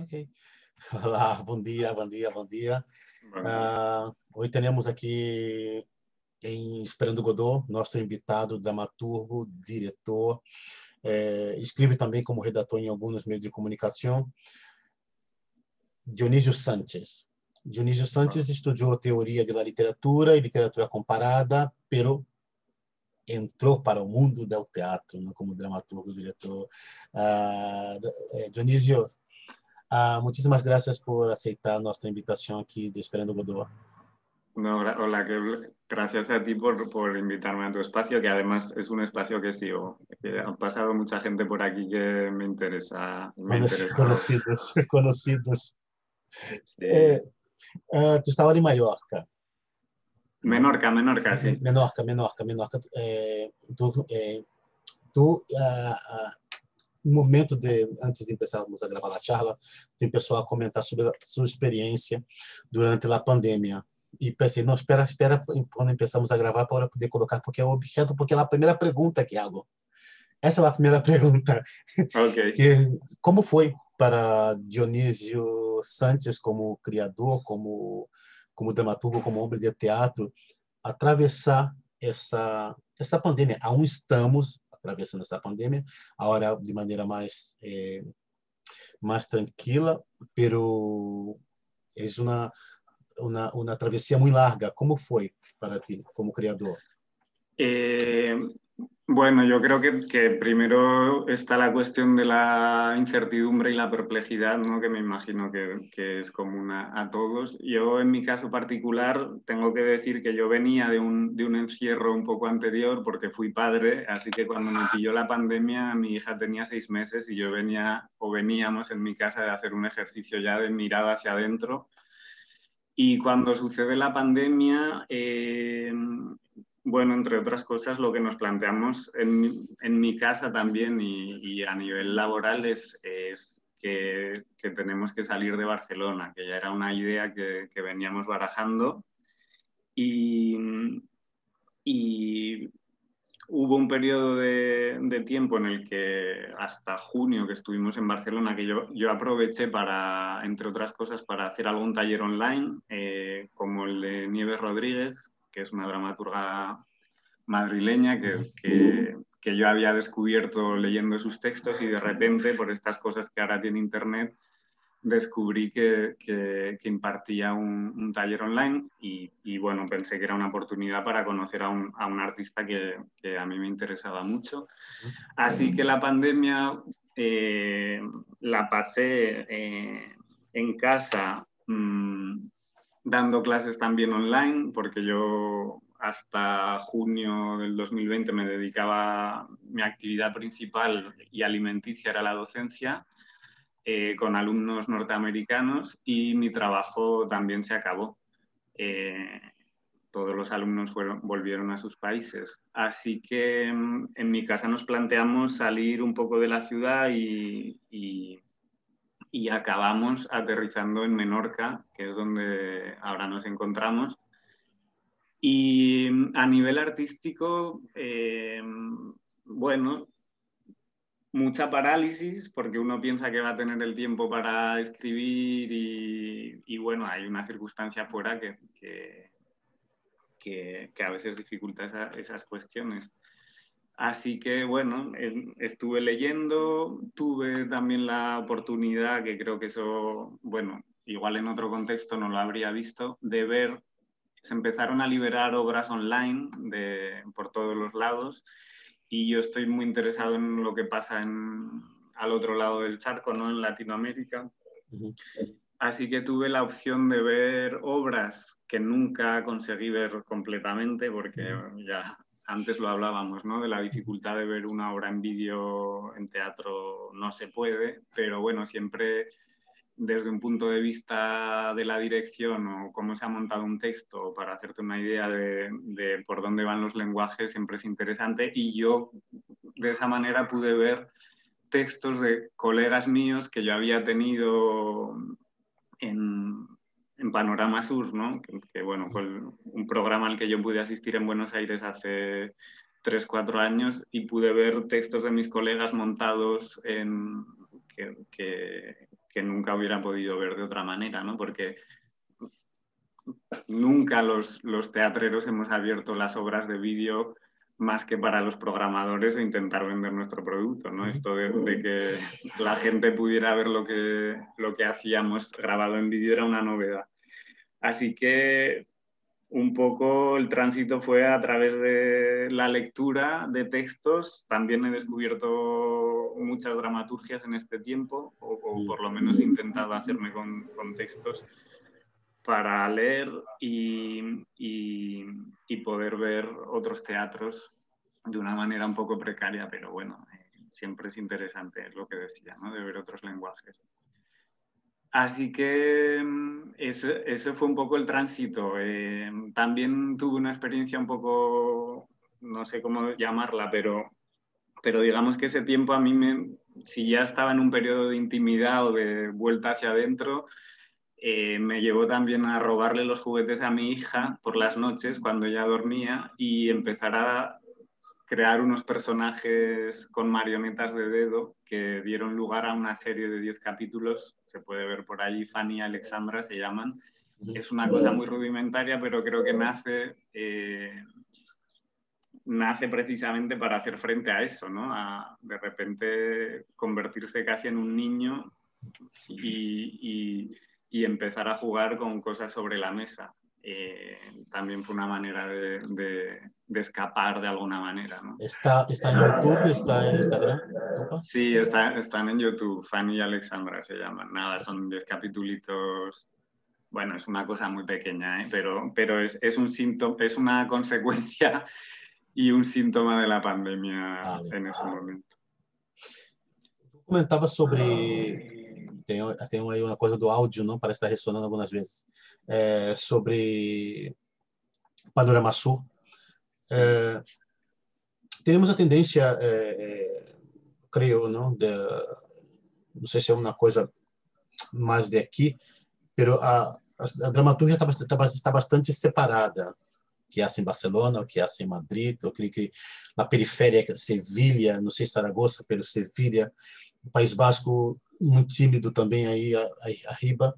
Ok. Olá, bom dia, bom dia, bom dia. Bom dia. Hoje temos aqui em Esperando Godot, nosso invitado, dramaturgo, diretor, escreve também como redator em alguns meios de comunicação, Dionísio Sánchez. Dionísio Sánchez estudou teoria da literatura e literatura comparada, pero entrou para o mundo do teatro, né, como dramaturgo, diretor. Dionísio, muchísimas gracias por aceitar nuestra invitación aquí de Esperando Godot. No, hola, gracias a ti por invitarme a tu espacio, que además es un espacio que sigo. Que ha pasado mucha gente por aquí que me interesa. Conocidos. Sí. Tú estabas en Mallorca, ¿no? Menorca, sí. Menorca. Tú, un momento antes de empezarmos a gravar a charla, tu empezó a comentar sobre su experiencia durante la pandemia. E pensei, não, espera quando empezamos a gravar para poder colocar, porque é o objeto, porque é a primeira pergunta que hago. Essa é a primeira pergunta. Okay. Como foi para Dionísio Sánchez, como criador, como dramaturgo, como homem de teatro, atravessar essa pandemia? Aún estamos atravessando essa pandemia, agora de maneira mais tranquila, pero é uma travessia muito larga. Como foi para ti, como criador? Bueno, yo creo que primero está la cuestión de la incertidumbre y la perplejidad, ¿no? Que me imagino que es común a todos. Yo, en mi caso particular, tengo que decir que yo venía de un encierro un poco anterior porque fui padre, así que cuando me pilló la pandemia, mi hija tenía 6 meses y yo veníamos en mi casa de hacer un ejercicio ya de mirada hacia adentro. Y cuando sucede la pandemia, bueno, entre otras cosas, lo que nos planteamos en mi casa también y a nivel laboral es que tenemos que salir de Barcelona, que ya era una idea que veníamos barajando. Y hubo un periodo de tiempo en el que hasta junio que estuvimos en Barcelona, que yo aproveché para, entre otras cosas, para hacer algún taller online, como el de Nieves Rodríguez, que es una dramaturga madrileña que yo había descubierto leyendo sus textos, y de repente, por estas cosas que ahora tiene Internet, descubrí que impartía un taller online y bueno, pensé que era una oportunidad para conocer a un artista que a mí me interesaba mucho. Así que la pandemia la pasé en casa, dando clases también online, porque yo hasta junio del 2020 me dedicaba, mi actividad principal y alimenticia era la docencia, con alumnos norteamericanos, y mi trabajo también se acabó. Todos los alumnos volvieron a sus países. Así que en mi casa nos planteamos salir un poco de la ciudad y acabamos aterrizando en Menorca, que es donde ahora nos encontramos. Y a nivel artístico, bueno, mucha parálisis, porque uno piensa que va a tener el tiempo para escribir y bueno, hay una circunstancia fuera que a veces dificulta esas cuestiones. Así que bueno, estuve leyendo, tuve también la oportunidad, que creo que eso, bueno, igual en otro contexto no lo habría visto, de ver, se empezaron a liberar obras online por todos los lados. Y yo estoy muy interesado en lo que pasa al otro lado del charco, ¿no? En Latinoamérica. Uh-huh. Así que tuve la opción de ver obras que nunca conseguí ver completamente, porque ya antes lo hablábamos, ¿no? De la dificultad de ver una obra en vídeo en teatro no se puede, pero bueno, siempre desde un punto de vista de la dirección o cómo se ha montado un texto, para hacerte una idea de por dónde van los lenguajes, siempre es interesante. Y yo de esa manera pude ver textos de colegas míos que yo había tenido en Panorama Sur, ¿no? Que bueno, fue un programa al que yo pude asistir en Buenos Aires hace 3-4 años, y pude ver textos de mis colegas montados que que nunca hubiera podido ver de otra manera, ¿no? Porque nunca los teatreros hemos abierto las obras de vídeo más que para los programadores e intentar vender nuestro producto, ¿no? Esto de que la gente pudiera ver lo que hacíamos grabado en vídeo era una novedad. Así que un poco el tránsito fue a través de la lectura de textos. También he descubierto muchas dramaturgias en este tiempo, o por lo menos he intentado hacerme con textos para leer y poder ver otros teatros de una manera un poco precaria, pero bueno, siempre es interesante, es lo que decía, ¿no? De ver otros lenguajes. Así que ese fue un poco el tránsito. También tuve una experiencia un poco, no sé cómo llamarla, pero digamos que ese tiempo a mí, si ya estaba en un periodo de intimidad o de vuelta hacia adentro, me llevó también a robarle los juguetes a mi hija por las noches cuando ella dormía y empezar a crear unos personajes con marionetas de dedo que dieron lugar a una serie de 10 capítulos. Se puede ver por ahí, Fanny y Alexandra se llaman. Es una cosa muy rudimentaria, pero creo que nace precisamente para hacer frente a eso, ¿no? A de repente convertirse casi en un niño y empezar a jugar con cosas sobre la mesa. También fue una manera de escapar de alguna manera, ¿no? ¿Está en YouTube? ¿Está en Instagram? Opa. Sí, están en YouTube. Fanny y Alexandra se llaman. Nada, son 10 capitulitos. Bueno, es una cosa muy pequeña, ¿eh? pero es un síntoma, es una consecuencia y un síntoma de la pandemia en ese momento. Tú comentabas sobre... Tem aí uma coisa do áudio, não? Parece estar ressonando algumas vezes. Sobre Panorama Sul. Temos a tendência, creio, não sei se é uma coisa mais de aqui, pero a dramaturgia está bastante separada, que há em Barcelona, o que há em Madrid, eu creio que na periferia, Sevilha, não sei se Zaragoza, pero Sevilha, o País Basco, muito tímido também aí arriba.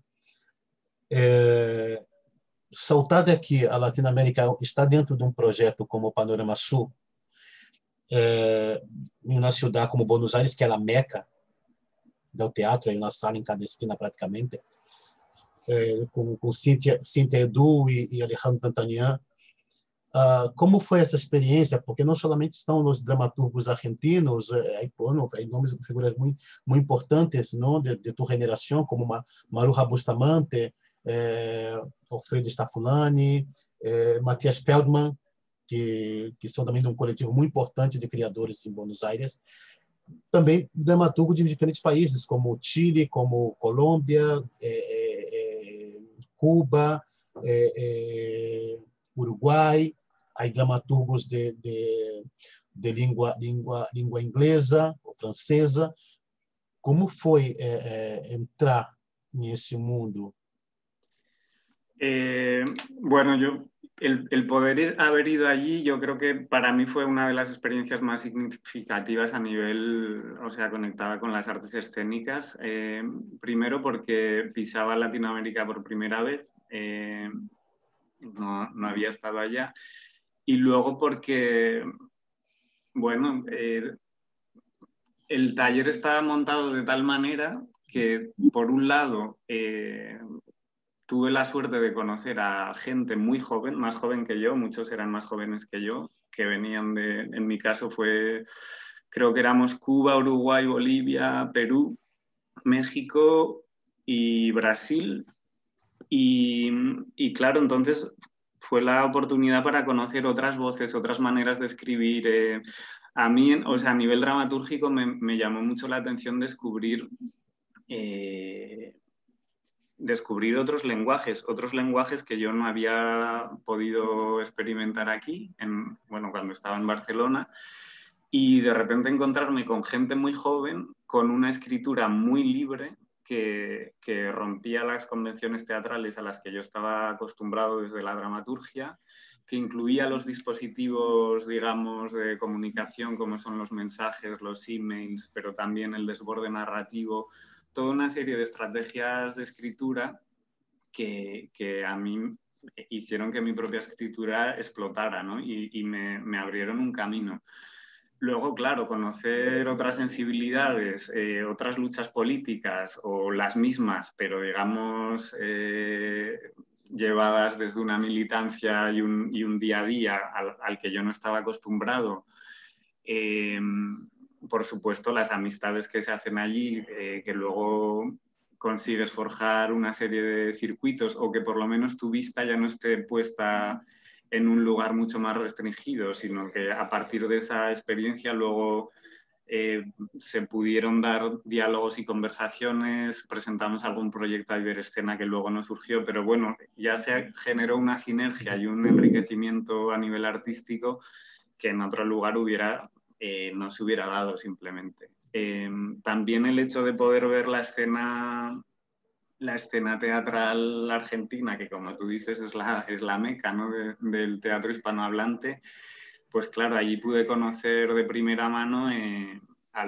Saltar daqui a Latinoamérica está dentro de um projeto como o Panorama Sul, em uma cidade como Buenos Aires, que é a meca do teatro, aí uma sala em cada esquina praticamente, com Cíntia Edu e Alejandro Tantanian. Como foi essa experiência? Porque não somente estão os dramaturgos argentinos, hay nomes, figuras muito importantes, não, de tu generação, como Maruja Bustamante, Alfredo Stafulani, Matthias Feldman, que são também de um coletivo muito importante de criadores em Buenos Aires. Também dramaturgo de diferentes países, como Chile, como Colômbia, Cuba, Uruguai. Há dramaturgos de língua inglesa ou francesa. Como foi entrar nesse mundo? Bueno, el poder haber ido allí, yo creo que para mí fue una de las experiencias más significativas a nivel, o sea, conectada con las artes escénicas. Primero porque pisaba Latinoamérica por primera vez, no había estado allá. Y luego porque, bueno, el taller estaba montado de tal manera que, por un lado, tuve la suerte de conocer a gente muy joven, más joven que yo, muchos eran más jóvenes que yo, que venían en mi caso creo que éramos Cuba, Uruguay, Bolivia, Perú, México y Brasil. Y claro, entonces fue la oportunidad para conocer otras voces, otras maneras de escribir. A mí, o sea, a nivel dramatúrgico me llamó mucho la atención descubrir otros lenguajes que yo no había podido experimentar aquí, cuando estaba en Barcelona, y de repente encontrarme con gente muy joven, con una escritura muy libre, que rompía las convenciones teatrales a las que yo estaba acostumbrado desde la dramaturgia, que incluía los dispositivos, digamos, de comunicación, como son los mensajes, los emails, pero también el desborde narrativo, toda una serie de estrategias de escritura que a mí hicieron que mi propia escritura explotara, ¿no? Y me abrieron un camino. Luego, claro, conocer otras sensibilidades, otras luchas políticas o las mismas, pero digamos llevadas desde una militancia y un día a día al que yo no estaba acostumbrado. Por supuesto, las amistades que se hacen allí, que luego consigues forjar una serie de circuitos o que por lo menos tu vista ya no esté puesta en un lugar mucho más restringido, sino que a partir de esa experiencia luego se pudieron dar diálogos y conversaciones, presentamos algún proyecto a Iberescena que luego no surgió, pero bueno, ya se generó una sinergia y un enriquecimiento a nivel artístico que en otro lugar no se hubiera dado simplemente. También el hecho de poder ver la escena teatral argentina, que como tú dices es la meca, ¿no? del teatro hispanohablante, pues claro, allí pude conocer de primera mano a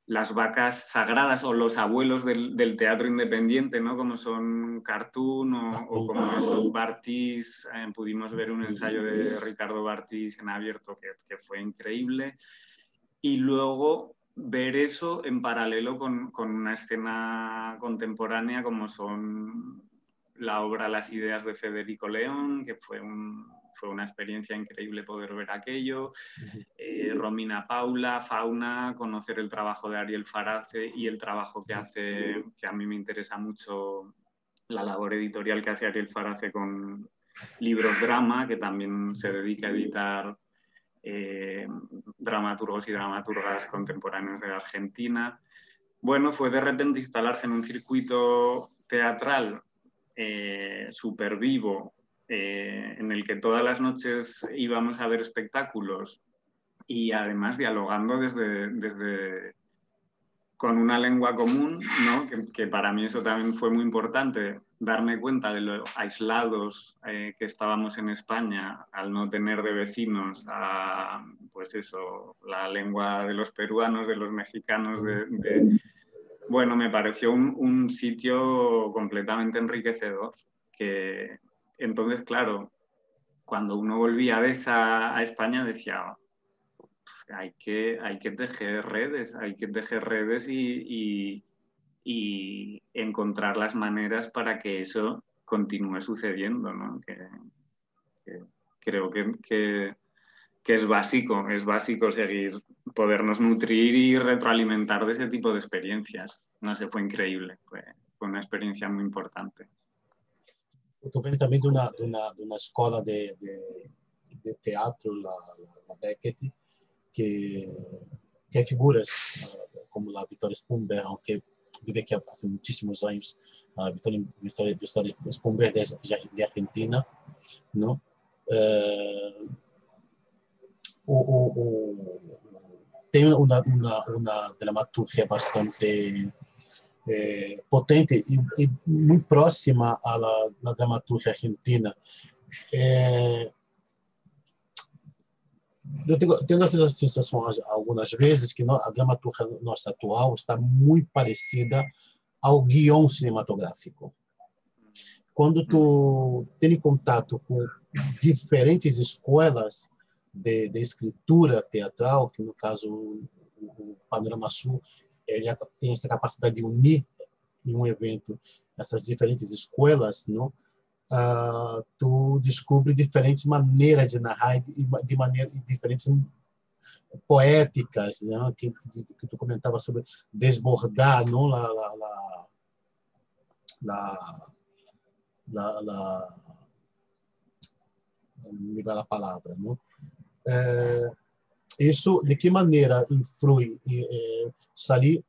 las vacas sagradas o los abuelos del teatro independiente, ¿no? Como son Cartoon o como es Bartis. Pudimos ver un ensayo de Ricardo Bartis en abierto que fue increíble. Y luego ver eso en paralelo con una escena contemporánea como son la obra Las ideas de Federico León, que fue una experiencia increíble poder ver aquello. Romina Paula, Fauna, conocer el trabajo de Ariel Farace y el trabajo que hace, que a mí me interesa mucho, la labor editorial que hace Ariel Farace con Libros Drama, que también se dedica a editar dramaturgos y dramaturgas contemporáneos de la Argentina. Bueno, fue de repente instalarse en un circuito teatral súper vivo, en el que todas las noches íbamos a ver espectáculos y además dialogando con una lengua común, ¿no? que para mí eso también fue muy importante, darme cuenta de lo aislados que estábamos en España al no tener de vecinos pues eso, la lengua de los peruanos, de los mexicanos, bueno, me pareció un sitio completamente enriquecedor, que entonces, claro, cuando uno volvía de esa a España decía, hay que tejer redes y encontrar las maneras para que eso continúe sucediendo, ¿no? Que creo que es básico seguir, podernos nutrir y retroalimentar de ese tipo de experiencias. No sé, fue increíble, fue una experiencia muy importante. Eu venho também de uma escola de teatro, la Beckett, que tem figuras como a Vitória Spumber, que vive aqui há muitíssimos anos, a Vitória Spumber de Argentina, não? Tem uma dramaturgia bastante potente e muito próxima à dramaturgia argentina. Eu tenho essa sensação algumas vezes que a dramaturgia nossa atual está muito parecida ao guião cinematográfico. Quando tu tem contato com diferentes escolas de escritura teatral, que no caso o Panorama Sul ele tem essa capacidade de unir em um evento essas diferentes escolas, não? Tu descobre diferentes maneiras de narrar de maneiras diferentes poéticas, né? Que tu comentava sobre desbordar, não? Me vai a palavra, não? Isso de que maneira influi sair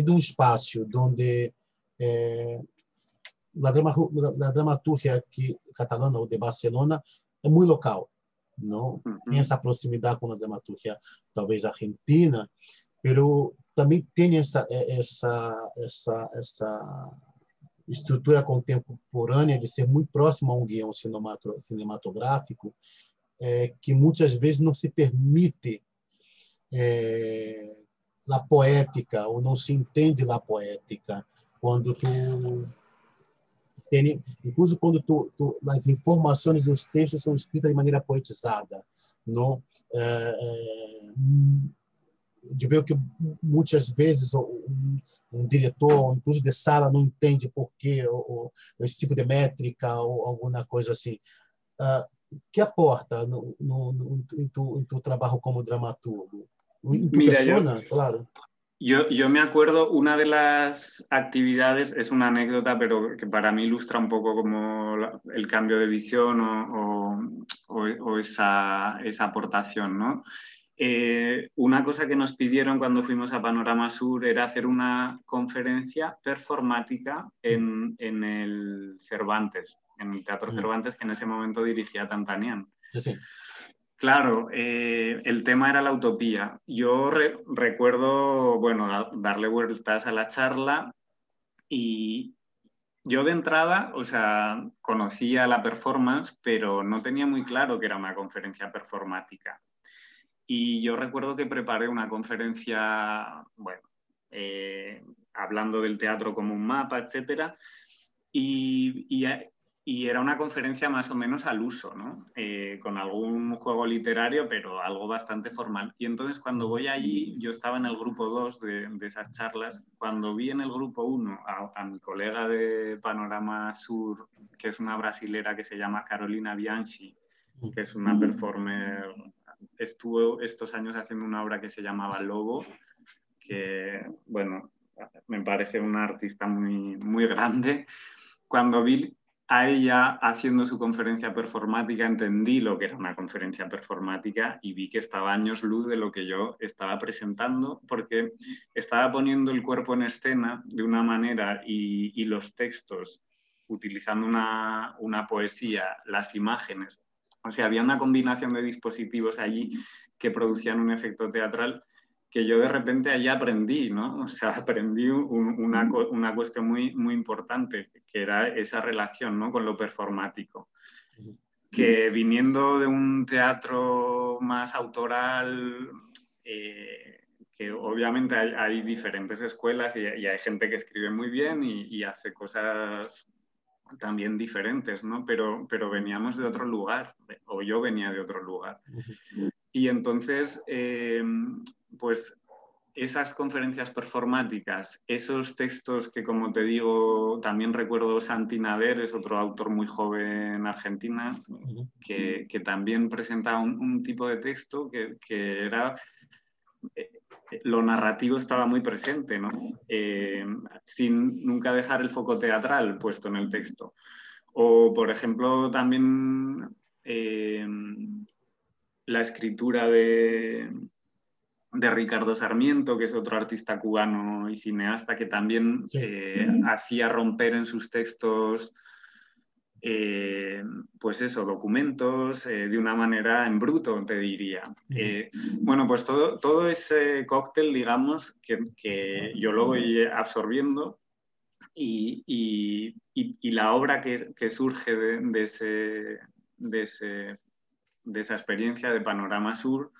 de um espaço onde a dramaturgia catalana ou de Barcelona é muito local, não tem essa proximidade com a dramaturgia talvez argentina, pero também tem essa estrutura contemporânea de ser muito próximo a um guião cinematográfico, que muitas vezes não se permite a poética, ou não se entende a poética quando tu tem, incluso quando as informações dos textos são escritas de maneira poetizada, não de ver que muitas vezes um diretor, incluso de sala, não entende por que esse tipo de métrica ou alguma coisa assim. Que aporta em tu trabalho como dramaturgo? En tu Mira, persona, claro. Yo me acuerdo, una de las actividades, es una anécdota, pero que para mí ilustra un poco como el cambio de visión o esa aportación, ¿no? Una cosa que nos pidieron cuando fuimos a Panorama Sur era hacer una conferencia performática en el Cervantes, en el Teatro Cervantes, que en ese momento dirigía Tantanian. Sí. Claro, el tema era la utopía. Yo recuerdo, bueno, darle vueltas a la charla y yo de entrada, o sea, conocía la performance, pero no tenía muy claro que era una conferencia performática. Y yo recuerdo que preparé una conferencia, bueno, hablando del teatro como un mapa, etcétera, y era una conferencia más o menos al uso, ¿no? Con algún juego literario, pero algo bastante formal. Y entonces cuando voy allí, yo estaba en el grupo 2 de esas charlas, cuando vi en el grupo 1 a mi colega de Panorama Sur, que es una brasilera que se llama Carolina Bianchi, que es una performer, estuvo estos años haciendo una obra que se llamaba Lobo, que, bueno, me parece una artista muy, muy grande. Cuando vi a ella haciendo su conferencia performática, entendí lo que era una conferencia performática y vi que estaba años luz de lo que yo estaba presentando, porque estaba poniendo el cuerpo en escena de una manera y los textos, utilizando una poesía, las imágenes. O sea, había una combinación de dispositivos allí que producían un efecto teatral que yo de repente allí aprendí, ¿no? O sea, aprendí una cuestión muy, muy importante, que era esa relación, ¿no?, con lo performático. Que viniendo de un teatro más autoral, que obviamente hay diferentes escuelas y hay gente que escribe muy bien y hace cosas también diferentes, ¿no? Pero veníamos de otro lugar, o yo venía de otro lugar. Y entonces, pues esas conferencias performáticas, esos textos que, como te digo, también recuerdo Santi Nader, es otro autor muy joven en Argentina, que también presentaba un tipo de texto que era... lo narrativo estaba muy presente, ¿no? Sin nunca dejar el foco teatral puesto en el texto. O, por ejemplo, también la escritura de Ricardo Sarmiento, que es otro artista cubano y cineasta que también hacía romper en sus textos, pues eso, documentos de una manera en bruto, te diría. Bueno, pues todo ese cóctel, digamos, que yo lo voy absorbiendo y la obra que surge de esa experiencia de Panorama Sur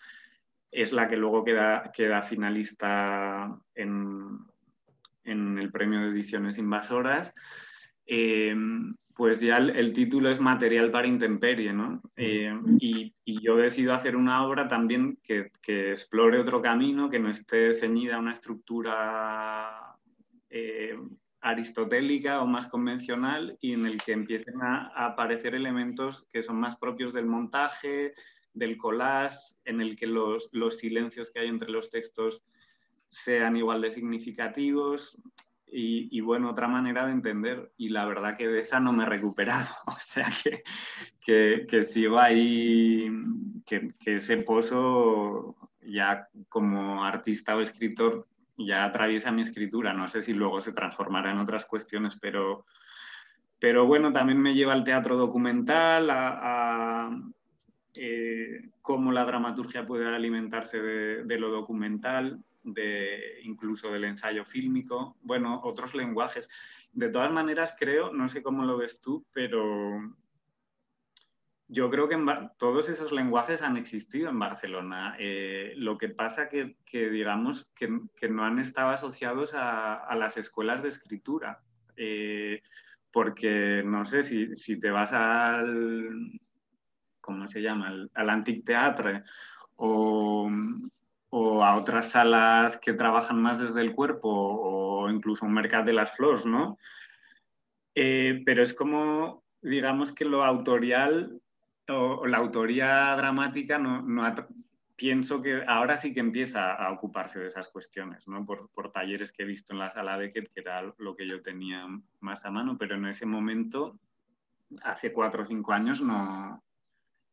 es la que luego queda finalista en el premio de ediciones invasoras. Pues ya el título es Material para Intemperie, ¿no? Y yo decido hacer una obra también que explore otro camino, que no esté ceñida a una estructura aristotélica o más convencional, y en el que empiecen a aparecer elementos que son más propios del montaje, del collage, en el que los silencios que hay entre los textos sean igual de significativos y bueno, otra manera de entender. Y la verdad que de esa no me he recuperado. O sea que sigo ahí, que ese pozo ya como artista o escritor ya atraviesa mi escritura. No sé si luego se transformará en otras cuestiones, pero bueno, también me lleva al teatro documental, cómo la dramaturgia puede alimentarse de lo documental, incluso del ensayo fílmico, bueno, otros lenguajes. De todas maneras, creo, no sé cómo lo ves tú, pero yo creo que todos esos lenguajes han existido en Barcelona. Lo que pasa que digamos, que no han estado asociados a las escuelas de escritura. Porque, no sé, si te vas ¿cómo se llama? Al Antic Teatre o a otras salas que trabajan más desde el cuerpo o incluso un Mercat de las Flors, ¿no? Pero es como, digamos que lo autorial o la autoría dramática pienso que ahora sí que empieza a ocuparse de esas cuestiones, ¿no? Por talleres que he visto en la sala Beckett, que era lo que yo tenía más a mano, pero en ese momento, hace 4 o 5 años, no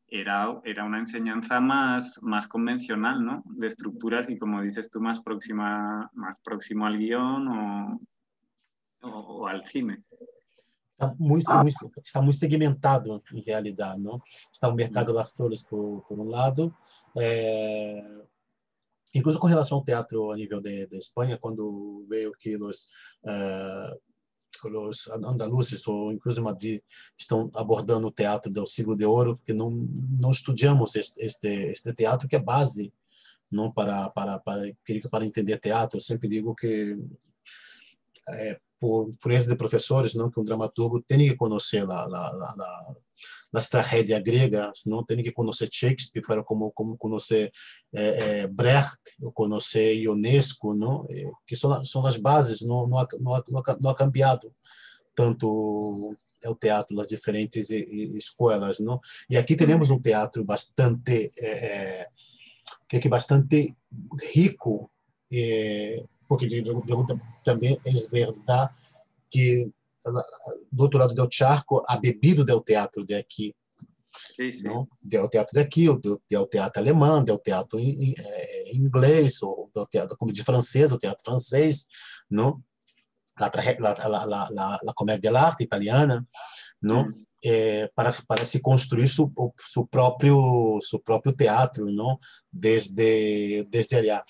era una enseñanza más convencional, ¿no? De estructuras y, como dices tú, más próximo al guión o al cine. Está muito segmentado, em realidade. Não? Está o mercado das flores, por um lado. Incluso com relação ao teatro a nível de Espanha, quando veio que os andaluzes, ou incluso em Madrid, estão abordando o teatro do siglo de ouro, porque não estudamos este teatro, que é base não para entender teatro. Eu sempre digo que por influência de professores, não, que um dramaturgo tem que conhecer as tragédias gregas, não tem que conhecer Shakespeare para como conhecer Brecht, ou conhecer Ionesco, não, que são as bases, não ha cambiado tanto o teatro das diferentes escolas, não. E aqui temos um teatro bastante bastante rico, porque também é verdade que do outro lado do charco há bebido do teatro de aqui, não? Do teatro daqui, do teatro alemão, do teatro em inglês, ou do teatro como de francês, o teatro francês, não? La comédia dell'arte italiana, não? Para se construir seu próprio teatro, não? Desde allá.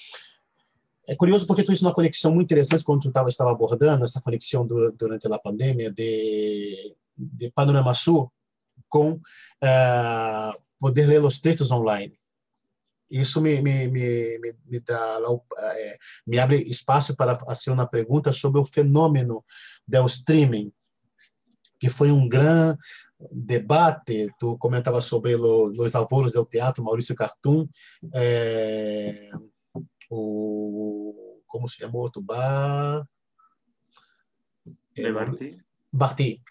É curioso porque tu isso uma conexão muito interessante quando tu estava abordando essa conexão durante a pandemia de Panorama Sul com poder ler os textos online. Isso me abre espaço para fazer uma pergunta sobre o fenômeno do streaming, que foi um grande debate. Tu comentava sobre os avós do teatro, Maurício Cartum, como se chama o outro? Barty,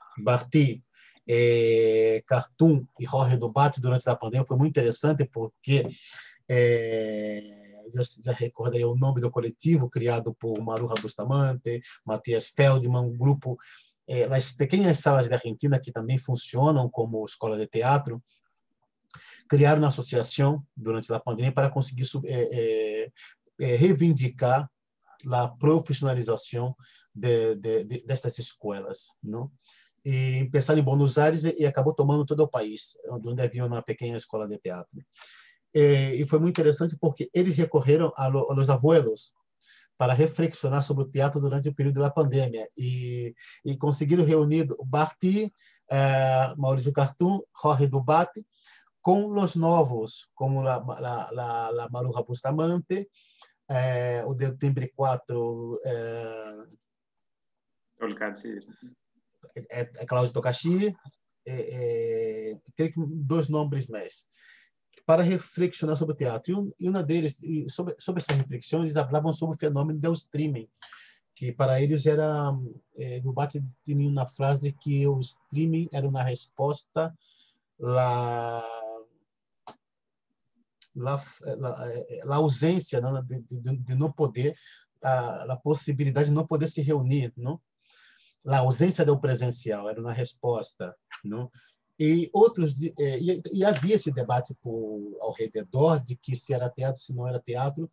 Cartoon e Jorge Dubat durante a pandemia. Foi muito interessante porque já recordei o nome do coletivo criado por Maruja Bustamante, Matias Feldman, um grupo, as pequenas salas da Argentina que também funcionam como escola de teatro, criaram uma associação durante a pandemia para conseguir reivindicar a profissionalização destas escolas, não? E pensaram em Buenos Aires e acabou tomando todo o país, onde havia uma pequena escola de teatro. E foi muito interessante porque eles recorreram aos abuelos para reflexionar sobre o teatro durante o período da pandemia e conseguiram reunir Barty, Maurício Cartum, Jorge Dubat, com os novos, como a Maruja Bustamante, o Del Timbre 4, Cláudio Tokashi, creio que 2 nomes mais, para reflexionar sobre o teatro. E uma deles, sobre essa reflexão, eles falavam sobre o fenômeno do streaming, que para eles era, o debate tinha uma frase que o streaming era uma resposta a ausência, né, de não poder, a possibilidade de não poder se reunir, não? A ausência do presencial era uma resposta, não? E outros e havia esse debate ao redor de que se era teatro, se não era teatro.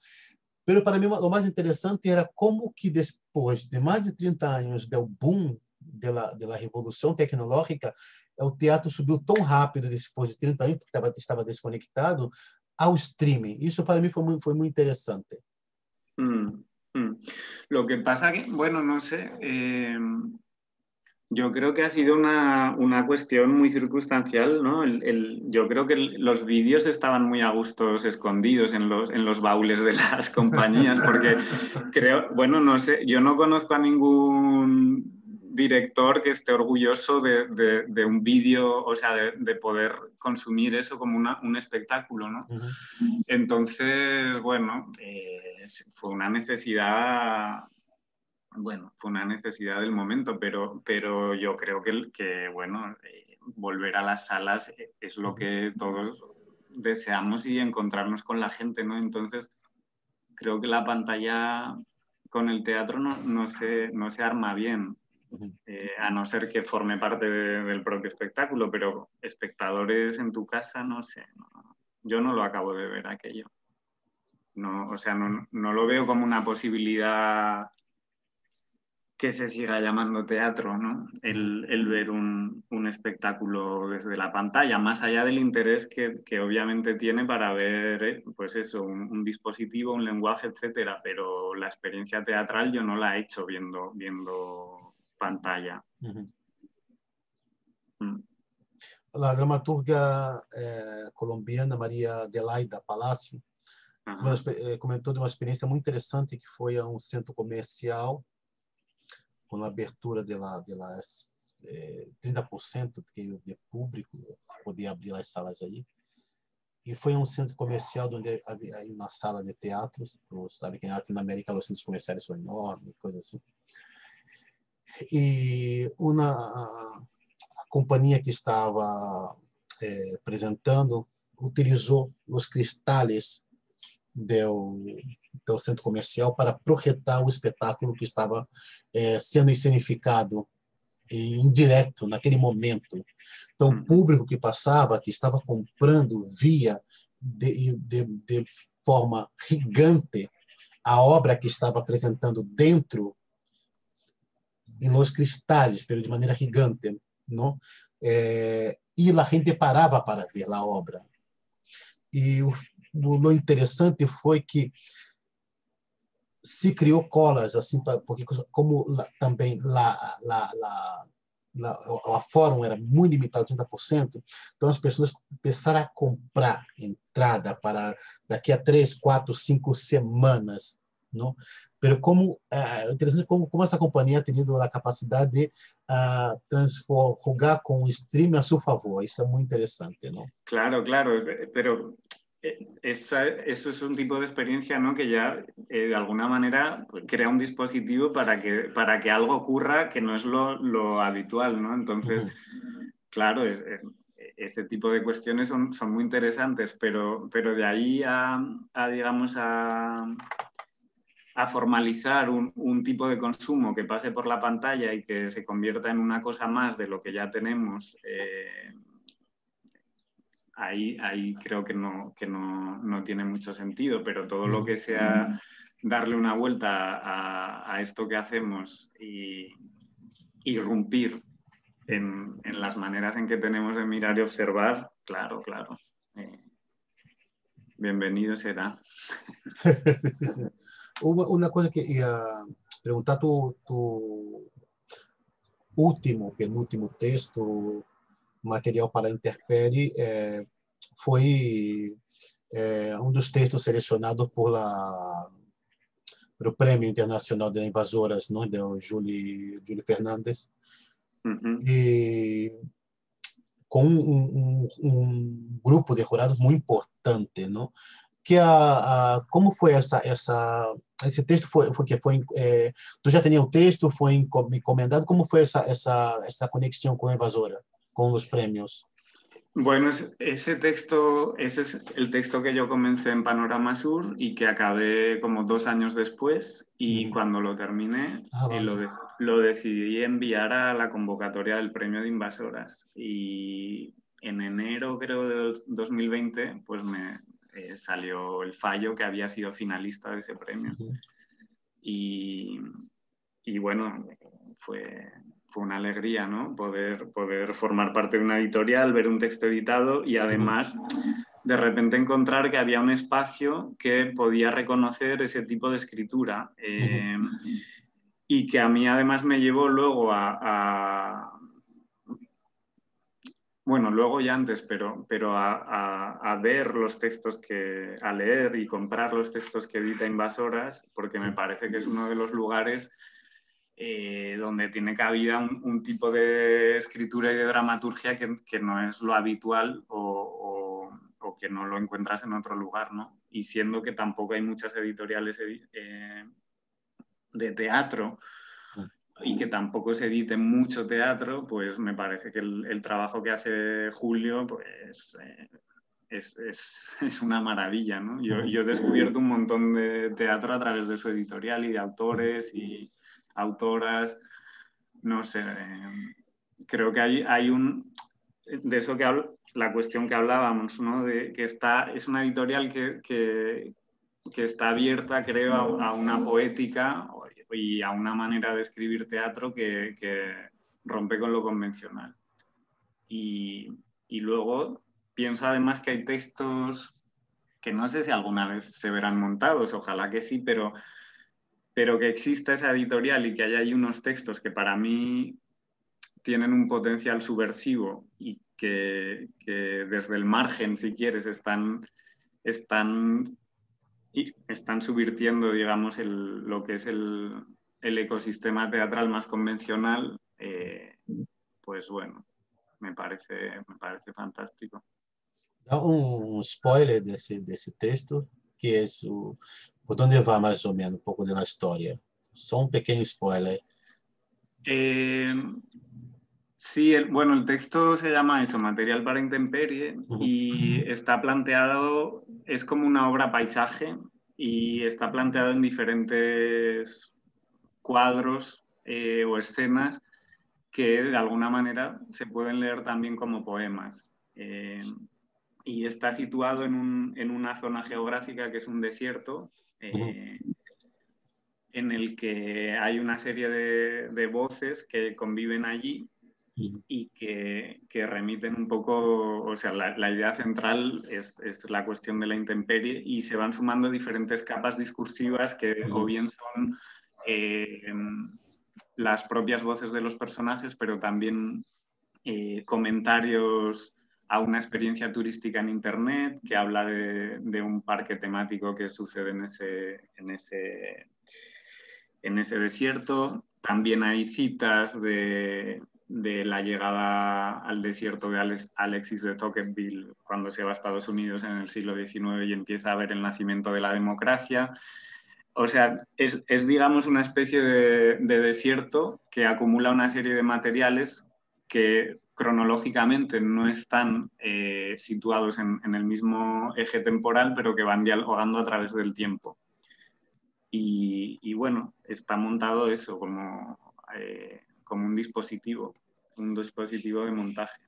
Mas para mim o mais interessante era como que depois de mais de 30 anos do boom da revolução tecnológica, o teatro subiu tão rápido depois de 30 anos que estava desconectado ao streaming. Isso para mí fue muy interesante. Lo que pasa que, bueno, no sé, Yo creo que ha sido una cuestión muy circunstancial, ¿no? Yo creo que los vídeos estaban muy a gustos escondidos en los baúles de las compañías, porque creo, bueno, no sé, yo no conozco a ningún director que esté orgulloso de un vídeo, o sea, de poder consumir eso como un espectáculo, ¿no? Uhum. Entonces, bueno, fue una necesidad. Bueno, fue una necesidad del momento, pero yo creo que bueno, volver a las salas es lo que todos deseamos y encontrarnos con la gente, ¿no? Entonces, creo que la pantalla con el teatro no se arma bien, Uhum. a no ser que forme parte del propio espectáculo, pero espectadores en tu casa, no sé, yo no lo acabo de ver aquello. No, o sea, no lo veo como una posibilidad que se siga llamando teatro, ¿no? El ver un espectáculo desde la pantalla, más allá del interés que obviamente tiene para ver, pues eso, un dispositivo, un lenguaje, etcétera, pero la experiencia teatral yo no la he hecho viendo pantalla. Uhum. Mm. A dramaturga colombiana Maria Adelaida Palacio comentou de uma experiência muito interessante que foi a um centro comercial com a abertura de 30% de público, se podia abrir as salas aí. E foi um centro comercial onde havia uma sala de teatros, sabe que na América os centros comerciais são enormes, coisa assim. E a companhia que estava apresentando utilizou os cristais do centro comercial para projetar o espetáculo que estava sendo escenificado em direto naquele momento. Então, o público que passava, que estava comprando, via de forma gigante a obra que estava apresentando dentro em los cristales, pero de maneira gigante, não? E a gente parava para ver a obra. E o interessante foi que se criou colas, assim, porque como também a fórum era muito limitado, 30%, então as pessoas começaram a comprar entrada para daqui a 3, 4, 5 semanas, não? Pero interessante como essa companhia tem tido a capacidade de jogar com o streaming a seu favor. Isso é muito interessante, não? Claro, claro, pero eso es un tipo de experiencia, ¿no? Que ya de alguna manera crea un dispositivo para que algo ocurra que no es lo habitual, ¿no? Entonces, claro, ese tipo de cuestiones son muy interesantes, pero de ahí digamos, a formalizar un tipo de consumo que pase por la pantalla y que se convierta en una cosa más de lo que ya tenemos, ahí creo que no tiene mucho sentido, pero todo lo que sea darle una vuelta a esto que hacemos y irrumpir en las maneras en que tenemos de mirar y observar, claro. Bienvenido será. Uma coisa que ia perguntar, tu penúltimo texto, material para a Interpere, foi dos textos selecionados pelo Prêmio Internacional de Invasoras, não, do Júlio Fernandes, e com um grupo de jurados muito importante, não? Que como foi esse texto tu já tinha o texto, foi encomendado, como foi essa conexão com a Invasora, com os prêmios? Bueno, ese es el texto que yo comencé en Panorama Sur y que acabé como 2 años después, y cuando lo terminé vale. Lo decidí enviar a la convocatoria del Premio de Invasoras, y en enero, creo, de 2020, pues me salió el fallo que había sido finalista de ese premio. Y bueno, fue una alegría, ¿no? Poder formar parte de una editorial, ver un texto editado y además de repente encontrar que había un espacio que podía reconocer ese tipo de escritura. y que a mí además me llevó luego bueno, luego ya antes, pero a ver los textos a leer y comprar los textos que edita Invasoras, porque me parece que es uno de los lugares donde tiene cabida un tipo de escritura y de dramaturgia que no es lo habitual o que no lo encuentras en otro lugar, ¿no? Y siendo que tampoco hay muchas editoriales de teatro y que tampoco se edite mucho teatro, pues me parece que el trabajo que hace Julio pues, es una maravilla, ¿no? Yo he descubierto un montón de teatro a través de su editorial y de autores y autoras, no sé, creo que hay de eso que la cuestión que hablábamos, ¿no? De que es una editorial que está abierta, creo, a una poética y a una manera de escribir teatro que rompe con lo convencional. Y luego pienso además que hay textos que no sé si alguna vez se verán montados, ojalá que sí, pero que exista esa editorial y que haya ahí unos textos que para mí tienen un potencial subversivo y que desde el margen, si quieres, están subvirtiendo, digamos, lo que es el ecosistema teatral más convencional, pues bueno, me parece fantástico. Dá spoiler desse texto, que é por onde vai mais ou menos um pouco da história. Só um pequeno spoiler. Sí, bueno, el texto se llama eso, Material para Intemperie, y está planteado, es como una obra paisaje, y está planteado en diferentes cuadros o escenas que de alguna manera se pueden leer también como poemas. Y está situado en una zona geográfica que es un desierto, en el que hay una serie de voces que conviven allí y que remiten un poco, o sea, la idea central es la cuestión de la intemperie y se van sumando diferentes capas discursivas que o bien son las propias voces de los personajes, pero también comentarios a una experiencia turística en Internet que habla de un parque temático que sucede en ese desierto. También hay citas de la llegada al desierto de Alexis de Tocqueville cuando se va a Estados Unidos en el siglo XIX y empieza a ver el nacimiento de la democracia. O sea, es digamos, una especie de desierto que acumula una serie de materiales que cronológicamente no están situados en el mismo eje temporal, pero que van dialogando a través del tiempo. Y bueno, está montado eso como un dispositivo de montaje.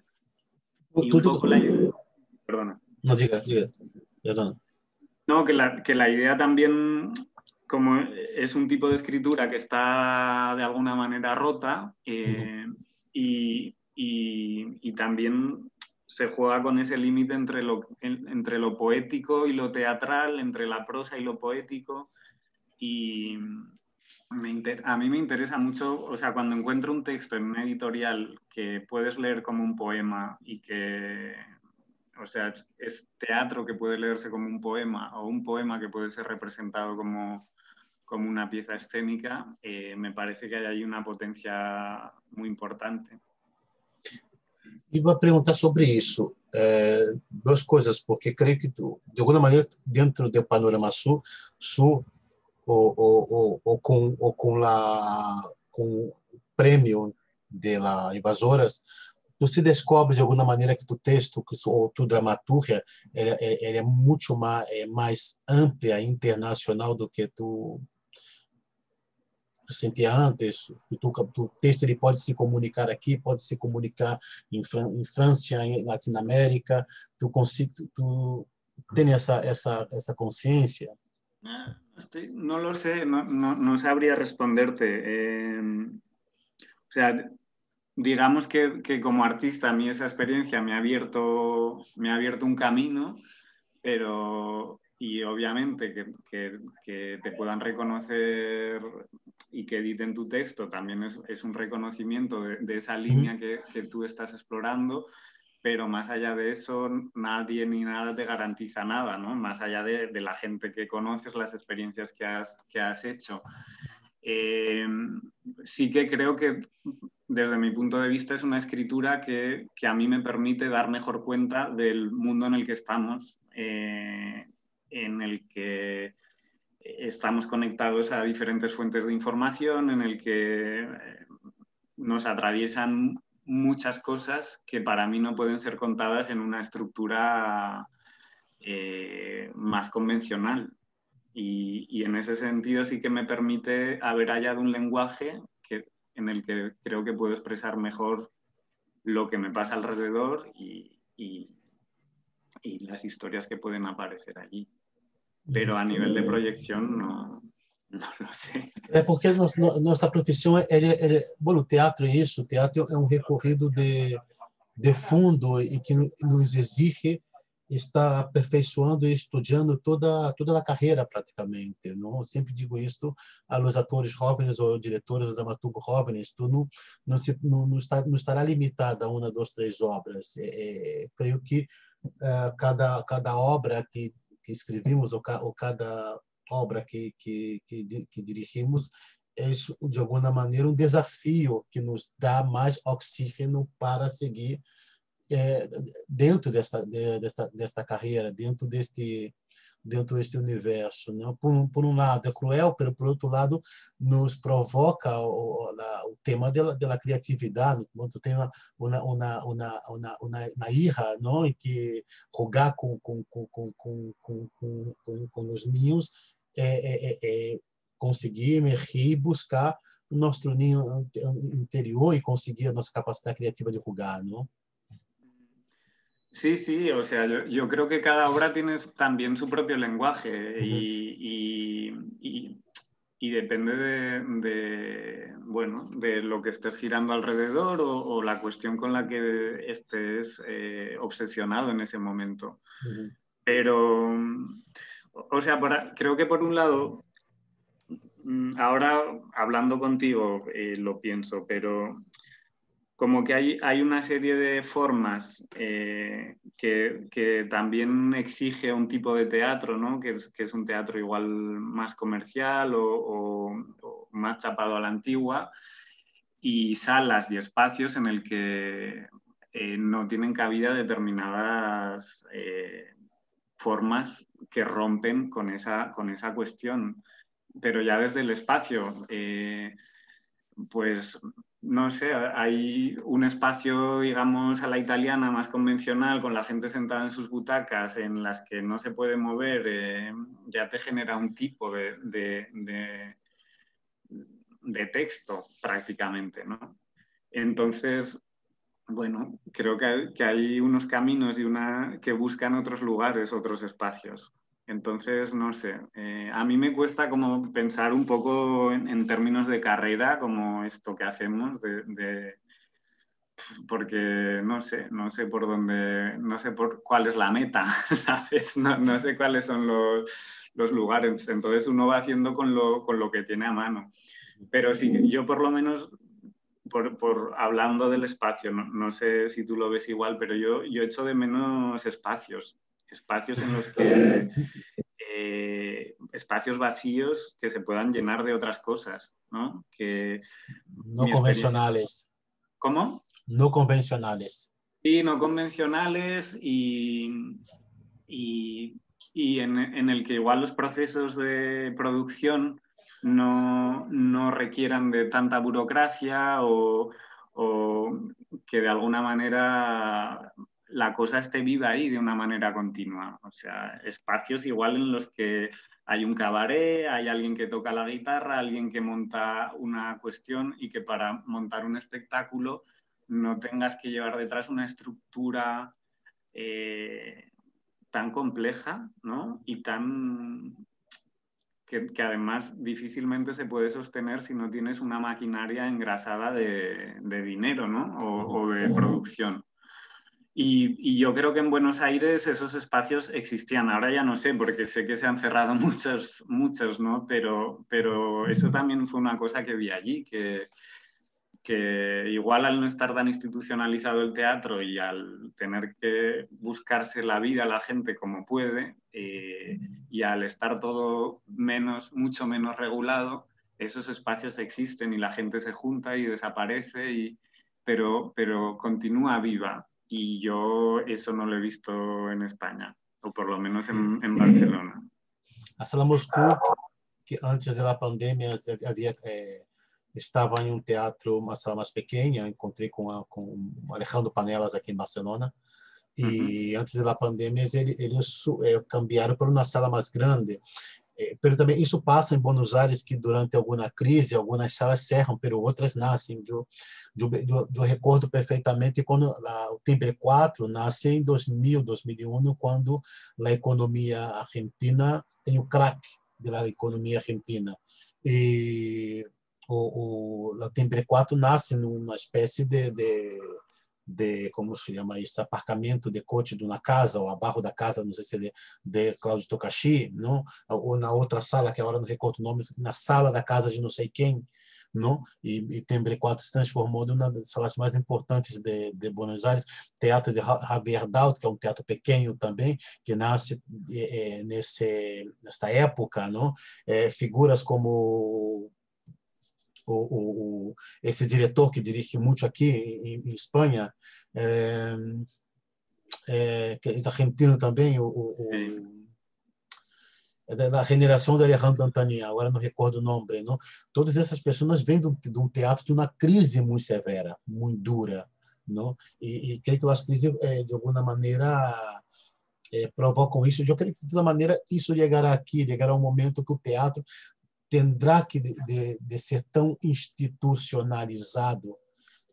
Y un poco la idea... Perdona. No, diga. Perdona. No, que la idea también, como es un tipo de escritura que está de alguna manera rota, y también se juega con ese límite entre lo poético y lo teatral, entre la prosa y lo poético. Y a mí me interesa mucho, o sea, cuando encuentro un texto en una editorial que puedes leer como un poema y que, o sea, es teatro que puede leerse como un poema o un poema que puede ser representado como una pieza escénica, me parece que hay ahí una potencia muy importante. E vou perguntar sobre isso. Duas coisas, porque creio que de alguma maneira, dentro do panorama sul ou com o prêmio de la Invasoras, tu se descobre de alguma maneira que tu texto ou tu dramaturgia ele é muito mais ampla, internacional do que tu sentia antes. Tu texto ele pode se comunicar aqui, pode se comunicar em França, em Latinoamérica. Tu tem essa consciência? No lo sé, no sabría responderte. O sea, digamos que como artista a mí esa experiencia me ha abierto un camino, pero y obviamente que te puedan reconocer y que editen tu texto también es un reconocimiento de esa línea que tú estás explorando, pero más allá de eso nadie ni nada te garantiza nada, ¿no? Más allá de la gente que conoces, las experiencias que has hecho. Sí que creo que desde mi punto de vista es una escritura que a mí me permite dar mejor cuenta del mundo en el que estamos, en el que estamos conectados a diferentes fuentes de información, en el que nos atraviesan muchas cosas que para mí no pueden ser contadas en una estructura más convencional. Y en ese sentido sí que me permite haber hallado un lenguaje en el que creo que puedo expresar mejor lo que me pasa alrededor y las historias que pueden aparecer allí. Pero a nivel de proyección no lo sé. É porque nossa profissão, bom, o teatro é isso, o teatro é um recorrido de fundo e que nos exige estar aperfeiçoando e estudando toda a carreira praticamente. Não? Eu sempre digo isso aos atores jovens ou diretores ou dramaturgos jovens, tu não estará limitada a uma, duas, três obras. Creio que cada obra que escrevemos ou cada obra que dirigimos é, de alguma maneira, um desafio que nos dá mais oxígeno para seguir dentro desta carreira, dentro deste universo. Né? Por um lado é cruel, pero por outro lado nos provoca o tema da criatividade. Quando tem uma ira, não? E que jogar com os ninhos conseguir emergir e buscar o nosso ninho interior y conseguir nuestra capacidad creativa de jugar, ¿no? Sí, sí, o sea, yo creo que cada obra tiene también su propio lenguaje y depende bueno, de lo que estés girando alrededor o la cuestión con la que estés obsesionado en ese momento. Pero, o sea, creo que por un lado, ahora hablando contigo lo pienso, pero como que hay una serie de formas que también exige un tipo de teatro, ¿no? Que es un teatro igual más comercial o más chapado a la antigua, y salas y espacios en el que no tienen cabida determinadas formas que rompen con esa cuestión. Pero ya desde el espacio, pues no sé, hay un espacio, digamos, a la italiana más convencional, con la gente sentada en sus butacas, en las que no se puede mover, ya te genera un tipo de texto prácticamente, ¿no? Entonces, bueno, creo que hay unos caminos que buscan otros lugares, otros espacios. Entonces, no sé, a mí me cuesta como pensar un poco en términos de carrera, como esto que hacemos, porque no sé por dónde, no sé por cuál es la meta, ¿sabes? No sé cuáles son los lugares. Entonces uno va haciendo con lo que tiene a mano. Pero sí, yo por lo menos, hablando del espacio, no sé si tú lo ves igual, pero yo echo de menos espacios en los que espacios vacíos que se puedan llenar de otras cosas, ¿no? No convencionales. ¿Cómo? No convencionales. Sí, no convencionales y en el que igual los procesos de producción no requieran de tanta burocracia o que de alguna manera la cosa esté viva ahí de una manera continua. O sea, espacios igual en los que hay un cabaret, hay alguien que toca la guitarra, alguien que monta una cuestión y que para montar un espectáculo no tengas que llevar detrás una estructura tan compleja, ¿no? Y tan que además difícilmente se puede sostener si no tienes una maquinaria engrasada de dinero, ¿no? O de producción. Y yo creo que en Buenos Aires esos espacios existían. Ahora ya no sé, porque sé que se han cerrado muchos, ¿no? Pero eso también fue una cosa que vi allí, que igual al no estar tan institucionalizado el teatro y al tener que buscarse la vida a la gente como puede, y al estar todo mucho menos regulado, esos espacios existen y la gente se junta y desaparece, pero continúa viva. Y yo eso no lo he visto en España, o por lo menos en Barcelona. A Sala Moscou, que antes da pandemia havia estava em um teatro, uma sala mais pequena. Encontrei com Alejandro Panelas aqui em Barcelona. E antes da pandemia eles cambiaram para uma sala mais grande. Pero também isso passa em Buenos Aires, que durante alguma crise algumas salas cerram, pero outras nascem. Eu recordo perfeitamente quando o Timbre 4 nasce em 2000, 2001, quando a economia argentina tem o crack da economia argentina. E o Timbre 4 nasce numa espécie de como se chama isso, aparcamento de coche de uma casa, ou abaixo da casa, não sei se é de Cláudio Tokashi, não? Ou na outra sala, que agora não recordo o nome, na sala da casa de não sei quem, não? E Timbre 4 se transformou em uma das salas mais importantes de Buenos Aires. Teatro de Javier Daut, que é um teatro pequeno também, que nasce nesta época, não? Figuras como esse diretor que dirige muito aqui em Espanha, que é argentino também, da geração de Alejandro Dantani, agora não recordo o nome, não? Todas essas pessoas vêm de um teatro de uma crise muito severa, muito dura, não? E creio que as crises, de alguma maneira, provocam isso. Eu creio que, de toda maneira, isso chegará um momento que o teatro terá que de ser tão institucionalizado,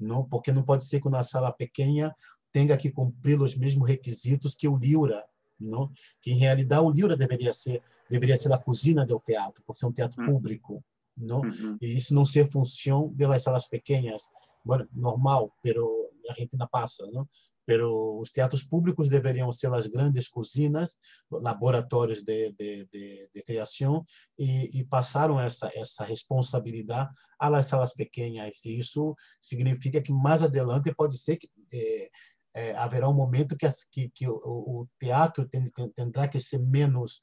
não? Porque não pode ser que uma sala pequena tenha que cumprir os mesmos requisitos que o Liura, não? Que em realidade o Liura deveria ser a cozinha do teatro, porque é um teatro público, não? E isso não ser função das salas pequenas, bueno, normal, pero a Argentina passa, não? Pero os teatros públicos deveriam ser as grandes cozinhas, laboratórios de criação, e passaram essa responsabilidade às salas pequenas. E isso significa que mais adiante pode ser que haverá um momento que o teatro terá que ser menos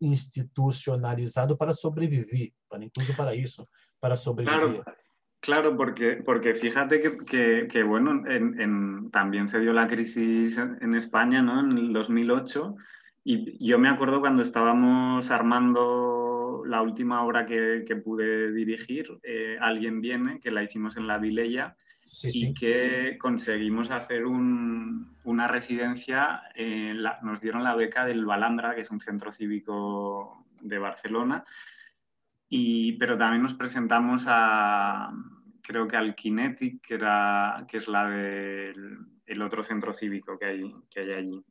institucionalizado para sobreviver, incluso para isso, para sobreviver. Claro, porque fíjate que bueno, también se dio la crisis en España, ¿no? En el 2008, y yo me acuerdo cuando estábamos armando la última obra que pude dirigir, Alguien viene, que la hicimos en la Vilella, y que conseguimos hacer una residencia, nos dieron la beca del Balandra, que es un centro cívico de Barcelona, pero también nos presentamos creo que al Kinetic, que es el otro centro cívico que hay allí.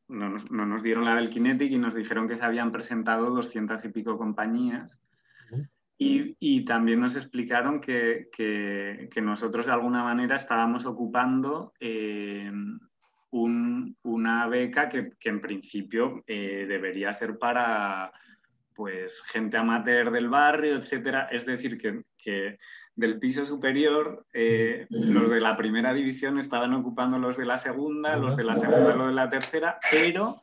No nos dieron la del Kinetic y nos dijeron que se habían presentado 200 y pico compañías. Y también nos explicaron que nosotros de alguna manera estábamos ocupando una beca que en principio debería ser para pues gente amateur del barrio, etcétera. Es decir, que del piso superior los de la primera división estaban ocupando los de la segunda, los de la segunda los de la tercera, pero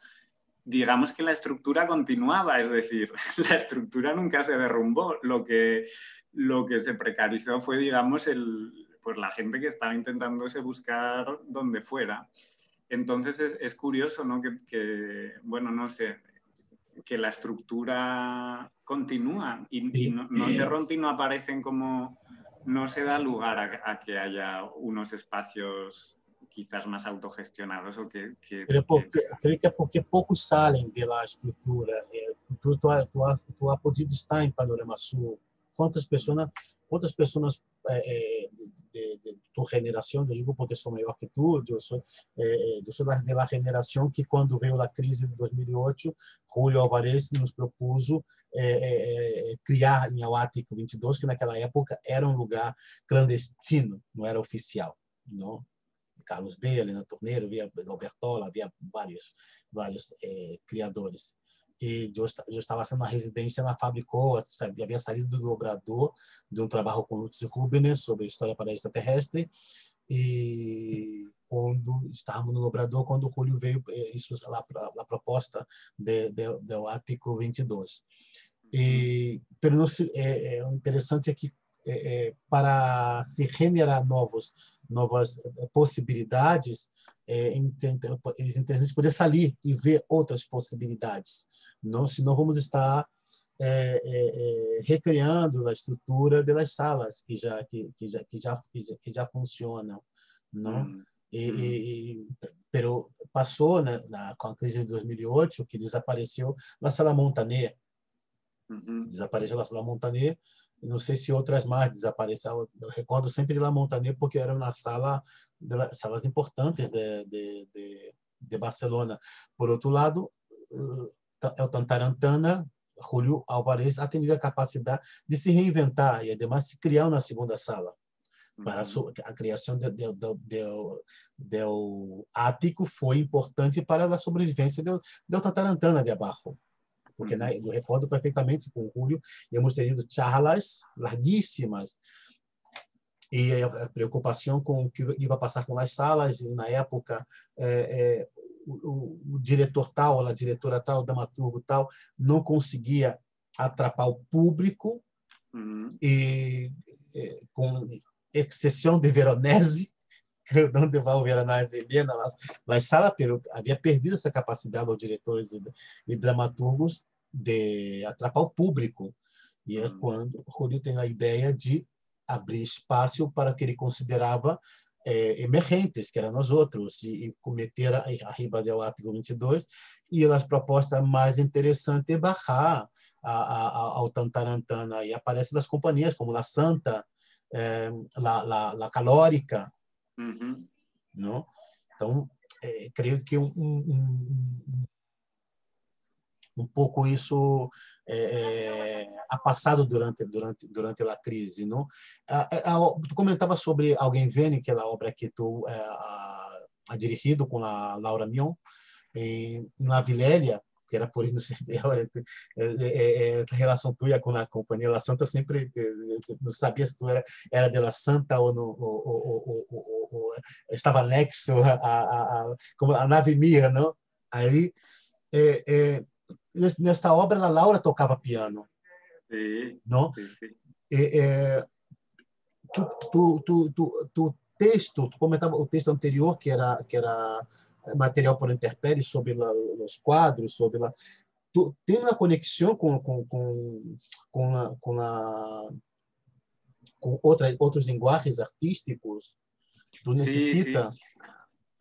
digamos que la estructura continuaba, es decir, la estructura nunca se derrumbó. Lo que se precarizó fue, digamos, pues la gente que estaba intentándose buscar donde fuera. Entonces es curioso, ¿no? Que bueno, no sé, que la estructura continúa y no se rompe y no aparecen como... No se da lugar a que haya unos espacios quizás más autogestionados o que... Creio que é porque poucos saem da estrutura. Tu ha podido estar em Panorama Sul. Quantas pessoas de tua geração, eu digo porque sou maior que tu, eu sou da geração que quando veio a crise de 2008, Julio Alvarez nos propôs criar em Ático 22, que naquela época era um lugar clandestino, não era oficial, não? Carlos B, Helena Torneiro, havia Albertola, havia vários criadores. E eu estava fazendo uma residência na Fabricol, havia saído do Dobrador, de um trabalho com Lutz Rubiner sobre a história para extraterrestre, e quando estávamos no Dobrador, quando o Julio veio, isso a proposta do Ático 22. Pero não se, o interessante é que para se generar novas possibilidades, é interessante poder sair e ver outras possibilidades. Não, senão vamos estar recriando a estrutura das salas que já funcionam, não? Pero passou, né, com a crise de 2008, que desapareceu a Sala Montaner. Desapareceu a Sala Montaner. Não sei se outras mais desapareceram. Eu recordo sempre de La Montaner porque era uma salas importantes de Barcelona. Por outro lado, o Tantarantana, Julio Álvarez, ha tenido a capacidade de se reinventar e, además, se criar uma segunda sala. Para a criação do ático foi importante para a sobrevivência do Tantarantana de abaixo. Porque eu recordo perfeitamente com o Julio, íamos tendo charlas larguíssimas e a preocupação com o que ia passar com as salas, e na época o diretor tal, a diretora tal, o dramaturgo tal, não conseguia atrapar o público, e com exceção de Veronese, onde vai o Veronese bem na sala, pero havia perdido essa capacidade aos diretores e dramaturgos de atrapar o público. E é quando o Julio tem a ideia de abrir espaço para o que ele considerava emergentes, que eram nós outros, e cometer a riba do Ático 22, e as propostas mais interessantes é barrar ao Tantarantana, e aparecem as companhias como La Santa, la Calórica, não? Então, creio que um pouco isso ha passado durante a crise, não? Tu comentava sobre Alguém Vem, que é a obra que tu ha dirigido com a Laura Mion na Vilélia, que era por isso a relação tua com a companhia La Santa, sempre não sabia se tu era de La Santa ou estava anexo como a nave Mira, não? Aí nesta obra a Laura tocava piano, não? Tu texto, tu comentava o texto anterior que era material por intempéries sobre os quadros, sobre tu tem uma conexão com outros linguajes artísticos. Tu necessita.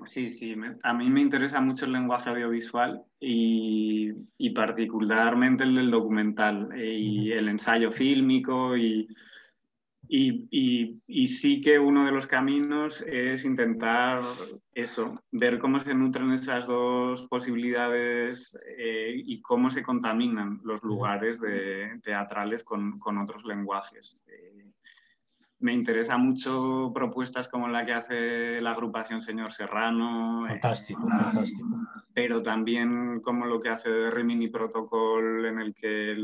Sí, a mí me interesa mucho el lenguaje audiovisual y particularmente el del documental y el ensayo fílmico y sí que uno de los caminos es intentar eso, ver cómo se nutren esas dos posibilidades y cómo se contaminan los lugares teatrales con otros lenguajes. Me interesa mucho propuestas como la que hace la agrupación Señor Serrano. Fantástico. Pero también como lo que hace Rimini Protocol, en el que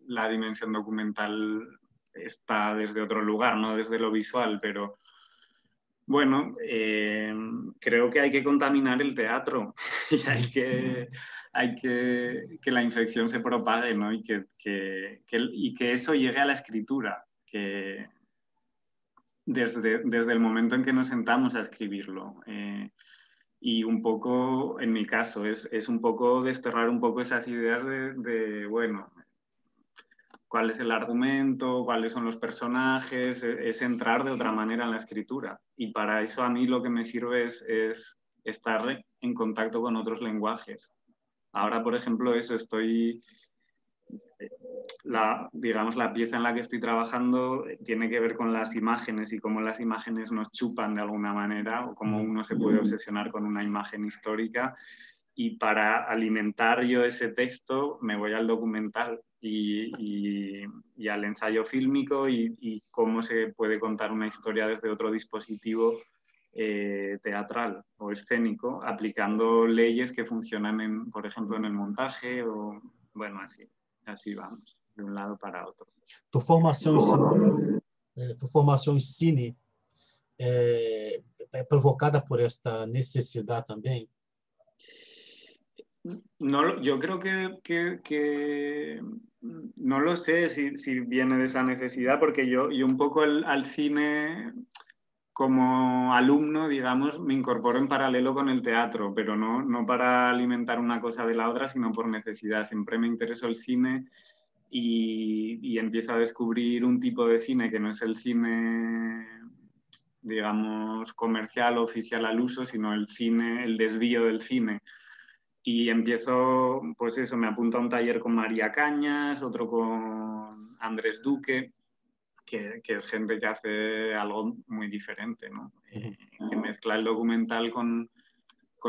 la dimensión documental está desde otro lugar, no desde lo visual, pero bueno, creo que hay que contaminar el teatro y hay que la infección se propague, ¿no? Y que eso llegue a la escritura, que desde el momento en que nos sentamos a escribirlo. Y un poco, en mi caso, es un poco desterrar un poco esas ideas bueno, cuál es el argumento, cuáles son los personajes, es entrar de otra manera en la escritura. Y para eso a mí lo que me sirve es estar en contacto con otros lenguajes. Ahora, por ejemplo, digamos, la pieza en la que estoy trabajando tiene que ver con las imágenes y cómo las imágenes nos chupan de alguna manera o cómo uno se puede obsesionar con una imagen histórica. Y para alimentar yo ese texto me voy al documental y al ensayo fílmico y cómo se puede contar una historia desde otro dispositivo teatral o escénico, aplicando leyes que funcionan, por ejemplo, en el montaje o, bueno, así vamos, de un lado para otro. Tu formação em cine é provocada por esta necesidade também? No, yo creo que no lo sé si viene de esa necesidad, porque yo un poco al cine como alumno, digamos, me incorporo en paralelo con el teatro, pero no para alimentar una cosa de la otra, sino por necesidad. Siempre me interesó el cine y empiezo a descubrir un tipo de cine que no es el cine, digamos, comercial o oficial al uso, sino el cine, el desvío del cine. Y empiezo, pues eso, me apunto a un taller con María Cañas, otro con Andrés Duque, que es gente que hace algo muy diferente, ¿no? Que mezcla el documental con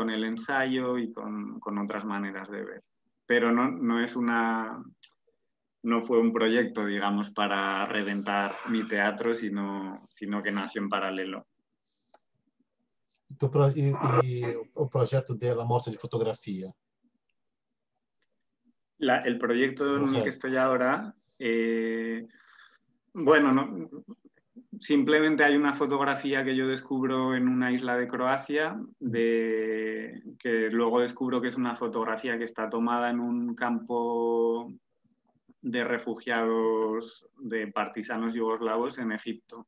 el ensayo y con otras maneras de ver. Pero no fue un proyecto, digamos, para reventar mi teatro, sino que nació en paralelo. E o projeto dela, Mostra de Fotografia? El proyecto en el que estoy ahora, bueno, no, simplemente hay una fotografía que yo descubro en una isla de Croacia, que luego descubro que es una fotografía que está tomada en un campo de refugiados de partisanos yugoslavos en Egipto.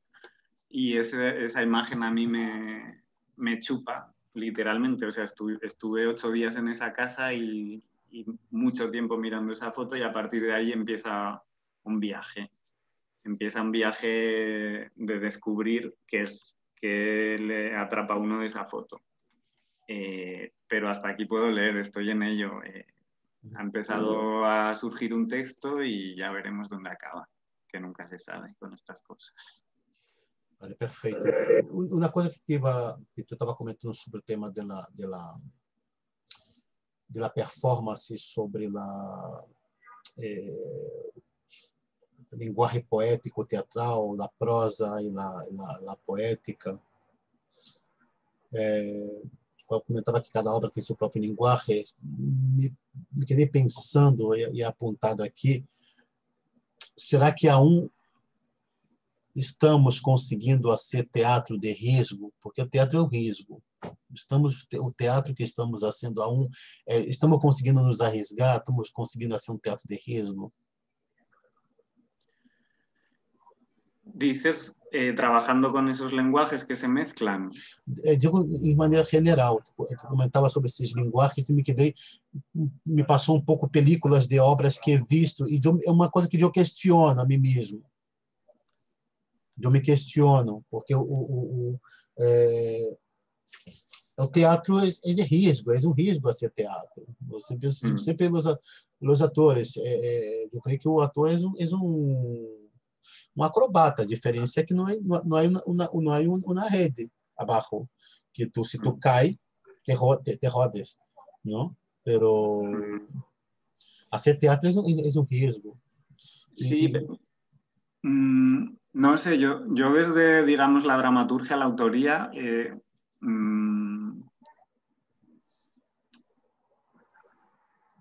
Y esa imagen a mí me chupa, literalmente. O sea, estuve 8 días en esa casa y mucho tiempo mirando esa foto, y a partir de ahí empieza un viaje. Empieza un viaje de descubrir qué le atrapa a uno de esa foto. Pero hasta aquí puedo leer, estoy en ello. Ha empezado a surgir un texto y ya veremos dónde acaba, que nunca se sabe con estas cosas. Vale, perfeito. Uma coisa que tu estava comentando sobre o tema da performance, sobre a linguagem poético-teatral, da prosa e da poética. Eu comentava que cada obra tem sua própria linguagem. Me quedei pensando e apontado aqui, será que estamos conseguindo fazer teatro de risco? Porque o teatro é um risco. O teatro que estamos fazendo estamos conseguindo nos arriscar, estamos conseguindo fazer um teatro de risco. Dices, trabajando con esos lenguajes que se mezclan. Digo em maneira general, tu comentava sobre esses linguagens e me passou um pouco películas de obras que he visto, e é uma coisa que eu questiono a mim mesmo. Eu me questiono, porque o teatro é de risco, é um risco a ser teatro. Você pensa sempre nos atores. Eu creio que o ator é um acrobata. A diferença é que não há uma rede abaixo, que se tu cai, te rodes, não? Pero hacer teatro é um risco. Sí, no sé, yo desde, digamos, la dramaturgia, la autoría,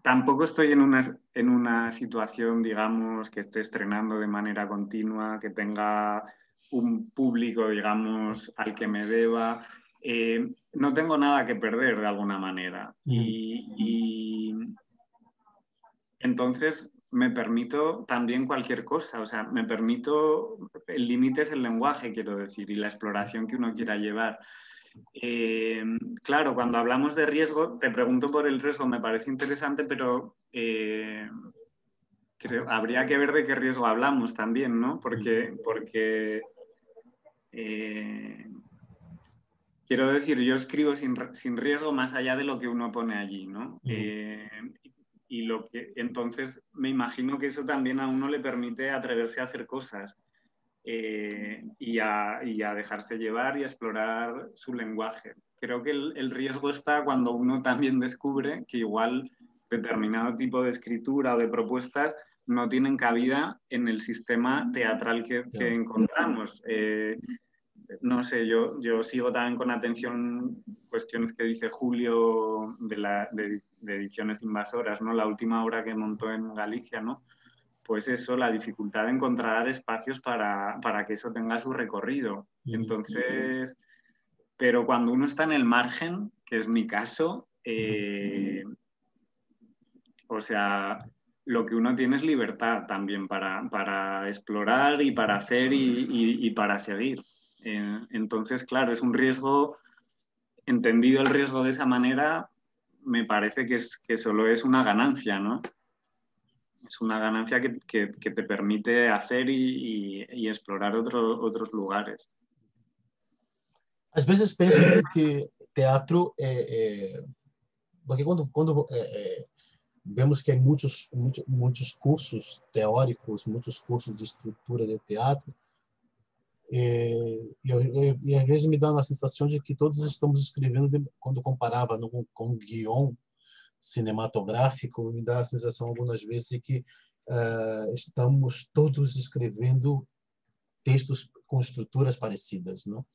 tampoco estoy en una situación, digamos, que esté estrenando de manera continua, que tenga un público, digamos, al que me deba. No tengo nada que perder de alguna manera. Y entonces me permito también cualquier cosa. O sea, me permito, el límite es el lenguaje, quiero decir, y la exploración que uno quiera llevar. Claro, cuando hablamos de riesgo, te pregunto por el riesgo, me parece interesante, pero habría que ver de qué riesgo hablamos también, ¿no? Porque quiero decir, yo escribo sin riesgo más allá de lo que uno pone allí, ¿no? Y entonces me imagino que eso también a uno le permite atreverse a hacer cosas. Y a dejarse llevar y a explorar su lenguaje. Creo que el riesgo está cuando uno también descubre que igual determinado tipo de escritura o de propuestas no tienen cabida en el sistema teatral que encontramos. no sé, yo sigo también con atención cuestiones que dice Julio de Ediciones Invasoras, ¿no? La última obra que montó en Galicia, ¿no? Pues eso, la dificultad de encontrar espacios para que eso tenga su recorrido. Entonces, pero cuando uno está en el margen, que es mi caso, o sea, lo que uno tiene es libertad también para explorar y para hacer y para seguir. Entonces, claro, es un riesgo, entendido el riesgo de esa manera, me parece que solo es una ganancia, ¿no? Es una ganancia que te permite hacer y explorar otros lugares. Às vezes penso que teatro porque quando vemos que há muitos cursos teóricos, muitos cursos de estrutura de teatro, e às vezes me dá uma sensação de que todos estamos escrevendo, quando comparava com um guion cinematográfico, me dá a sensação algumas vezes de que estamos todos escrevendo textos com estruturas parecidas, não?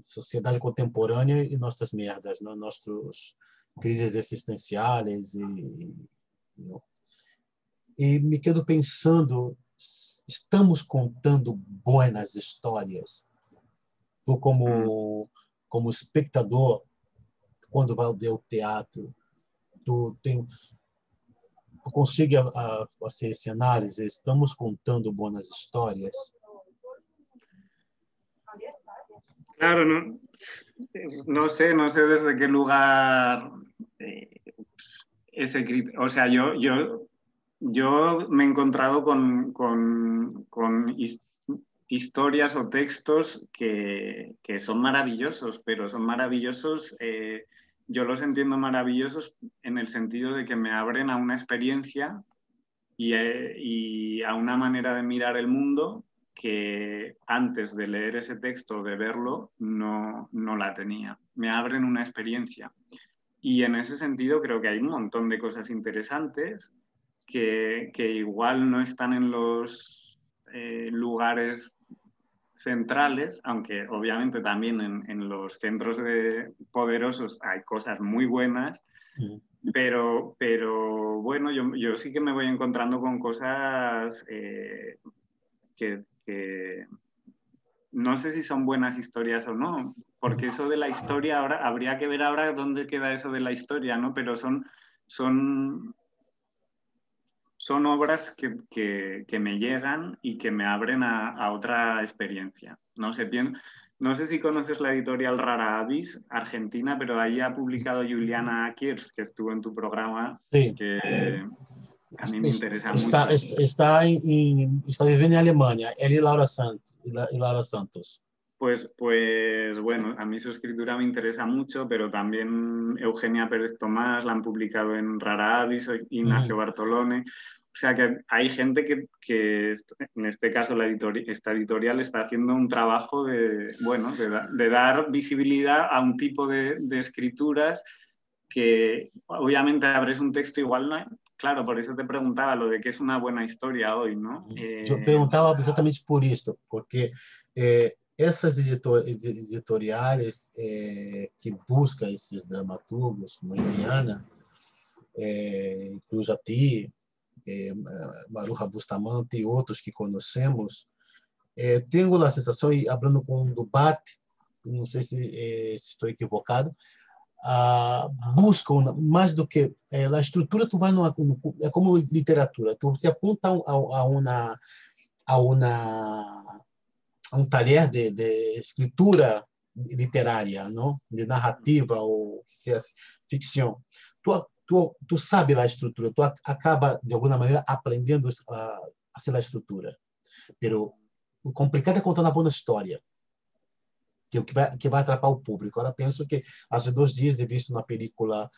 Sociedade contemporânea e nossas merdas, não? Nossos crises existenciais e me quedo pensando, estamos contando boas histórias? Tu como espectador, quando vai ver o teatro, tu consegue fazer essa análise? Estamos contando boas histórias? Claro, no sé desde qué lugar ese criterio. O sea, yo me he encontrado con historias o textos que son maravillosos, pero son maravillosos, yo los entiendo maravillosos en el sentido de que me abren a una experiencia y a una manera de mirar el mundo que antes de leer ese texto, de verlo, no la tenía. Me abren una experiencia. Y en ese sentido creo que hay un montón de cosas interesantes que igual no están en los lugares centrales, aunque obviamente también en los centros poderosos hay cosas muy buenas, pero bueno, yo sí que me voy encontrando con cosas que no sé si son buenas historias o no, porque eso de la historia ahora, habría que ver ahora dónde queda eso de la historia, ¿no? Pero son obras que me llegan y que me abren a otra experiencia. No sé si conoces la editorial Rara Avis, argentina, pero ahí ha publicado Juliana Kiers, que estuvo en tu programa, sí, que a mí me interesa mucho. Está viviendo en Alemania, él y Laura Santos. Pues bueno, a mí su escritura me interesa mucho, pero también Eugenia Pérez Tomás la han publicado en Rara Avis, Ignacio Bartolone. O sea que hay gente que en este caso esta editorial está haciendo un trabajo de dar visibilidad a un tipo de escrituras que obviamente abres un texto igual, no. Claro, por eso te preguntaba lo de qué es una buena historia hoy, ¿no? Yo preguntaba exatamente por esto, porque essas editoriais que buscam esses dramaturgos, como Juliana, incluso a ti, Maruja Bustamante e outros que conhecemos, tenho a sensação, e falando com um debate, não sei se estou equivocado, buscam mais do que a estrutura. Tu vai é como literatura, tu te apunta a um taller de escritura literária, não? De narrativa ou se é ficção. Tu sabe a estrutura, tu acaba de alguma maneira aprendendo a ser a estrutura. Pero o complicado é contar uma boa história, que vai atrapalhar o público. Agora penso que há 2 dias eu visto uma película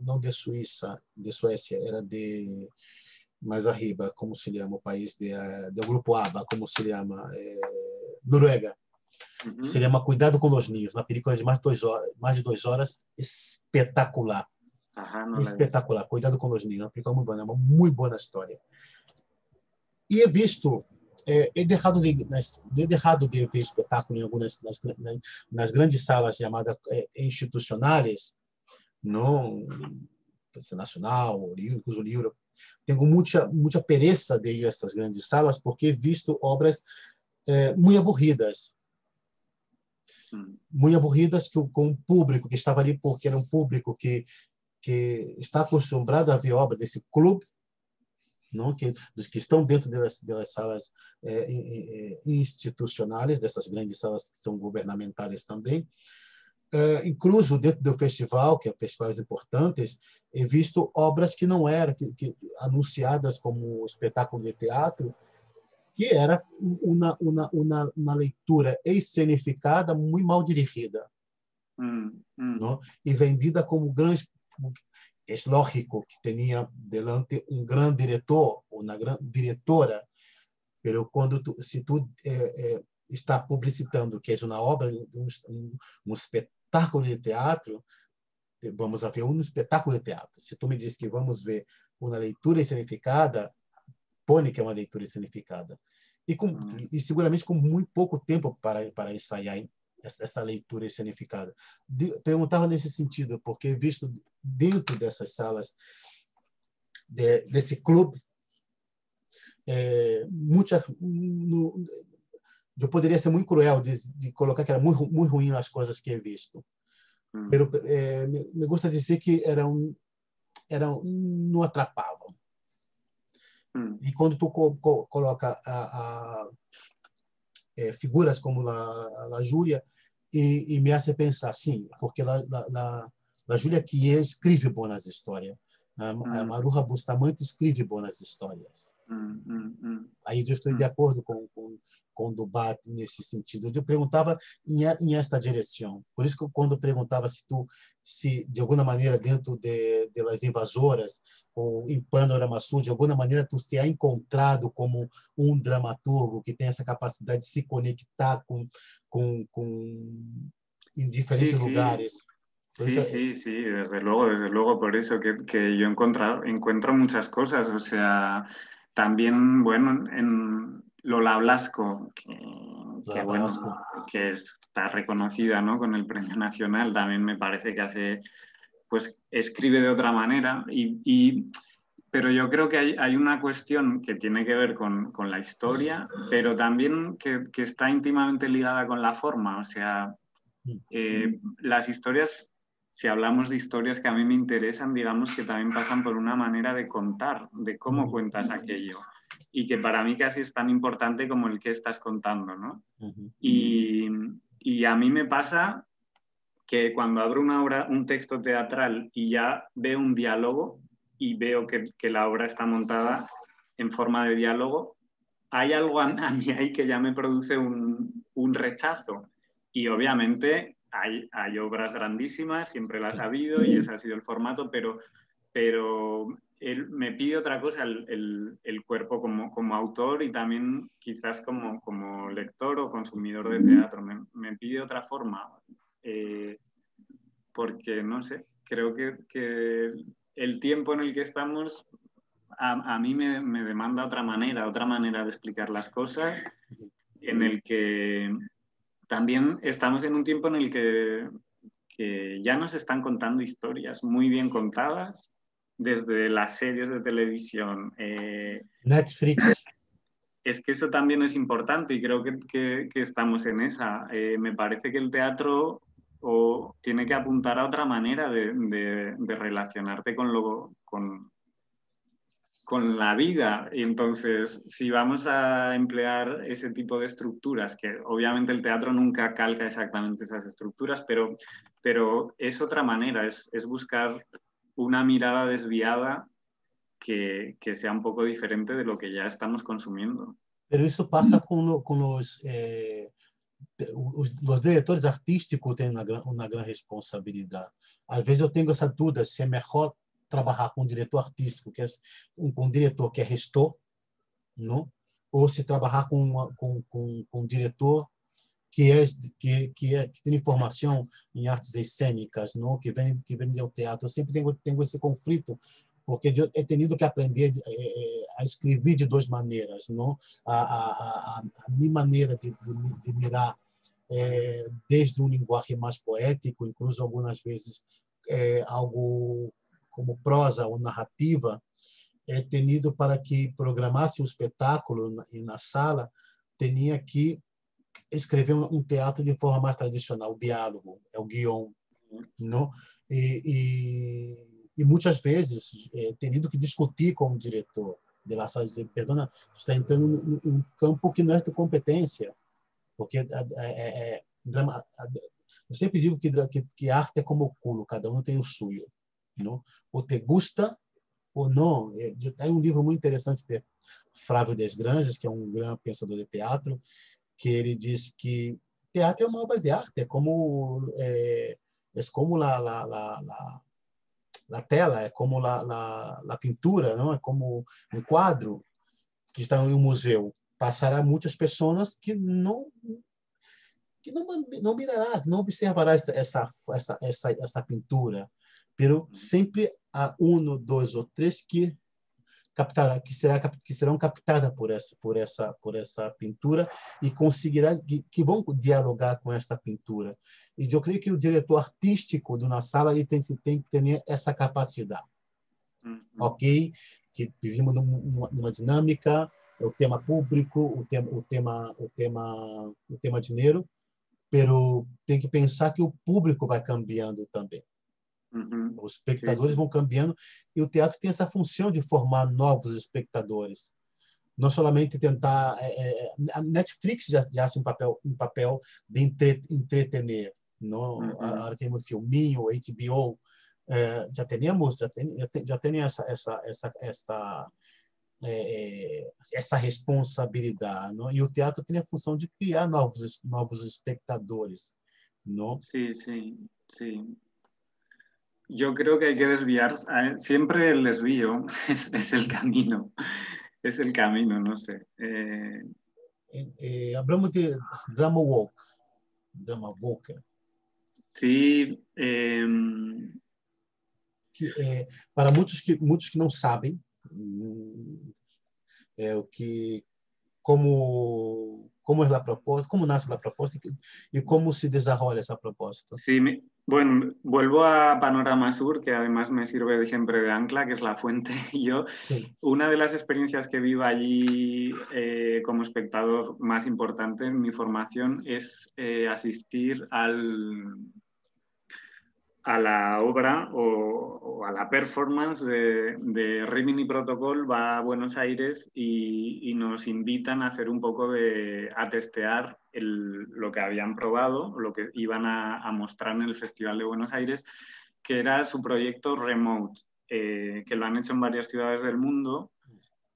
não de Suíça, de Suécia, era de mais arriba, como se chama o país do grupo ABBA, como se chama, Noruega. Se chama Cuidado com os Ninhos, uma película de mais de 2 horas, espetacular. Espetacular, Cuidado com os Ninhos, uma película muito boa história. E he visto, he dejado de ver espetáculo em algumas nas grandes salas chamadas institucionais, no Nacional, incluso Livro. Tenho muita pereza de ir a essas grandes salas porque he visto obras muito aburridas. Muito aburridas com o público que estava ali, porque era um público que está acostumado a ver obras desse clube, não, dos que estão dentro das salas institucionais, dessas grandes salas que são governamentais também. Incluso dentro do festival, que é festivais importantes, he visto obras que não eram anunciadas como espetáculo de teatro, que era uma leitura escenificada muito mal dirigida, não? E vendida como grande. É lógico que tinha delante um grande diretor ou uma grande diretora, mas quando se tu está publicitando que é uma obra, um espetáculo de teatro, vamos ver um espetáculo de teatro. Se tu me diz que vamos ver uma leitura escenificada, põe que é uma leitura escenificada. E seguramente com muito pouco tempo para ensaiar essa leitura escenificada. Perguntava nesse sentido, porque visto dentro dessas salas, desse clube, eu poderia ser muito cruel de colocar que era muito ruim as coisas que he visto. Mas me gusta dizer que não atrapavam. E quando tu coloca figuras como a Júlia, e me hace pensar, sim, porque a Júlia que escreve boas histórias. A Maruja Bustamante escreve boas histórias. Aí eu estou de acordo com o debate nesse sentido. Eu perguntava em esta direção. Por isso que quando perguntava se de alguma maneira dentro de las invasoras ou em Panorama Sul, de alguma maneira tu se ha encontrado como um dramaturgo que tem essa capacidade de se conectar em diferentes lugares. Sí, desde luego, por eso que yo encuentro muchas cosas, o sea, también, bueno, en Lola Blasco, que está reconocida, ¿no?, con el Premio Nacional, también me parece que pues escribe de otra manera, pero yo creo que hay una cuestión que tiene que ver con la historia, pero también que está íntimamente ligada con la forma, o sea, las historias, si hablamos de historias que a mí me interesan, digamos que también pasan por una manera de contar, de cómo cuentas aquello. Y que para mí casi es tan importante como el que estás contando, ¿no? Y a mí me pasa que cuando abro una obra, un texto teatral y ya veo un diálogo y veo que la obra está montada en forma de diálogo, hay algo a mí ahí que ya me produce un rechazo. Y obviamente hay obras grandísimas, siempre las ha habido y ese ha sido el formato, pero me pide otra cosa el cuerpo como autor y también quizás como lector o consumidor de teatro. Me pide otra forma, porque, no sé, creo que el tiempo en el que estamos a mí me demanda otra manera de explicar las cosas, en el que también estamos en un tiempo en el que ya nos están contando historias muy bien contadas, desde las series de televisión. Netflix. Es que eso también es importante y creo que estamos en esa. Me parece que el teatro tiene que apuntar a otra manera de relacionarte con la vida. Y entonces, si vamos a emplear ese tipo de estructuras, que obviamente el teatro nunca calca exactamente esas estructuras, pero es otra manera, es buscar una mirada desviada que sea un poco diferente de lo que ya estamos consumiendo. Pero isso passa com os diretores artísticos têm uma grande responsabilidade. Às vezes eu tenho essa dúvida se é melhor trabalhar com um diretor artístico, que é um diretor que é gestor, não? Ou se trabalhar com um diretor que tem formação em artes cênicas, não? Que vem do teatro. Eu sempre tenho esse conflito, porque eu he tenido que aprender a escrever de duas maneiras, não? A minha maneira de mirar desde um linguagem mais poético, incluso algumas vezes algo como prosa ou narrativa, he tenido para que programasse o espetáculo na sala, tinha que escrever teatro de forma mais tradicional, o diálogo, é o guion, não? E muitas vezes tenido que discutir com o diretor de la sala, dizer, perdona, está entrando em um campo que não é de competência, porque drama, eu sempre digo que arte é como o culo, cada um tem o suyo, não? Ou te gusta ou não. Tem um livro muito interessante de Flávio Desgranges, que é um grande pensador de teatro, que ele diz que teatro é uma obra de arte, é como la tela, é como la pintura, não é como um quadro que está em um museu. Passará muitas pessoas que não mirará, não observará essa pintura, pero sempre há um, dois ou três que captará, que serão captadas por essa pintura e conseguirá que vão dialogar com esta pintura. E eu creio que o diretor artístico de uma sala ele tem que ter essa capacidade. Ok, que vivimos numa dinâmica, o tema público, o tema dinheiro, pero tem que pensar que o público vai cambiando também. Os espectadores vão cambiando e o teatro tem essa função de formar novos espectadores. Não somente tentar... a Netflix já hace um papel de entretener. Não? Agora temos filminho, HBO, já tem essa responsabilidade, não? E o teatro tem a função de criar novos espectadores, não? Sí, sí, sí. Yo creo que hay que desviar, siempre el desvío es el camino, es el camino, no sé. Hablamos de drama walker. Sí, para muitos que não sabem o que como é a proposta, como nasce a proposta e como se desenvolve essa proposta. sí, bueno, vuelvo a Panorama Sur, que además me sirve siempre de ancla, que es la fuente. Yo, sí. Una de las experiencias que vivo allí como espectador más importante en mi formación es asistir a la obra o a la performance de Rimini Protocol va a Buenos Aires y nos invitan a hacer un poco a testear lo que habían probado, lo que iban a mostrar en el Festival de Buenos Aires, que era su proyecto Remote, que lo han hecho en varias ciudades del mundo,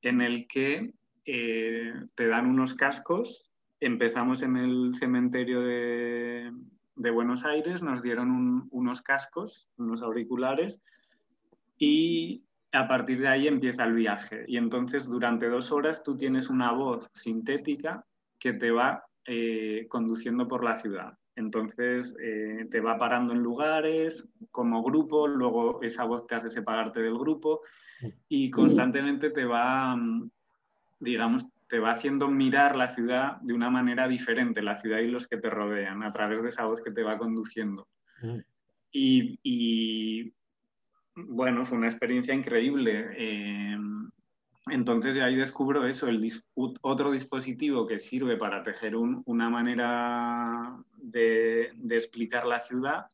en el que te dan unos cascos. Empezamos en el cementerio de Buenos Aires, nos dieron unos cascos, unos auriculares, y a partir de ahí empieza el viaje. Y entonces durante 2 horas tú tienes una voz sintética que te va conduciendo por la ciudad. Entonces te va parando en lugares como grupo, luego esa voz te hace separarte del grupo y constantemente te va, digamos, te va haciendo mirar la ciudad de una manera diferente, la ciudad y los que te rodean, a través de esa voz que te va conduciendo. Y bueno, fue una experiencia increíble. Entonces ahí descubro eso, otro dispositivo que sirve para tejer una manera de explicar la ciudad,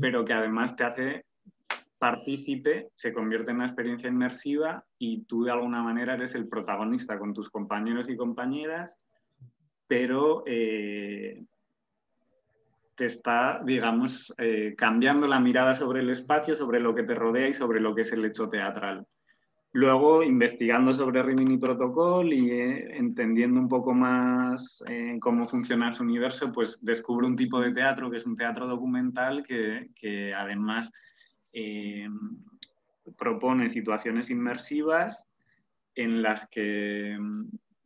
pero que además te hace partícipe, se convierte en una experiencia inmersiva y tú de alguna manera eres el protagonista con tus compañeros y compañeras, pero te está, digamos, cambiando la mirada sobre el espacio, sobre lo que te rodea y sobre lo que es el hecho teatral. Luego, investigando sobre Rimini Protocol y entendiendo un poco más cómo funciona su universo, pues descubro un tipo de teatro que es un teatro documental que además propone situaciones inmersivas en las que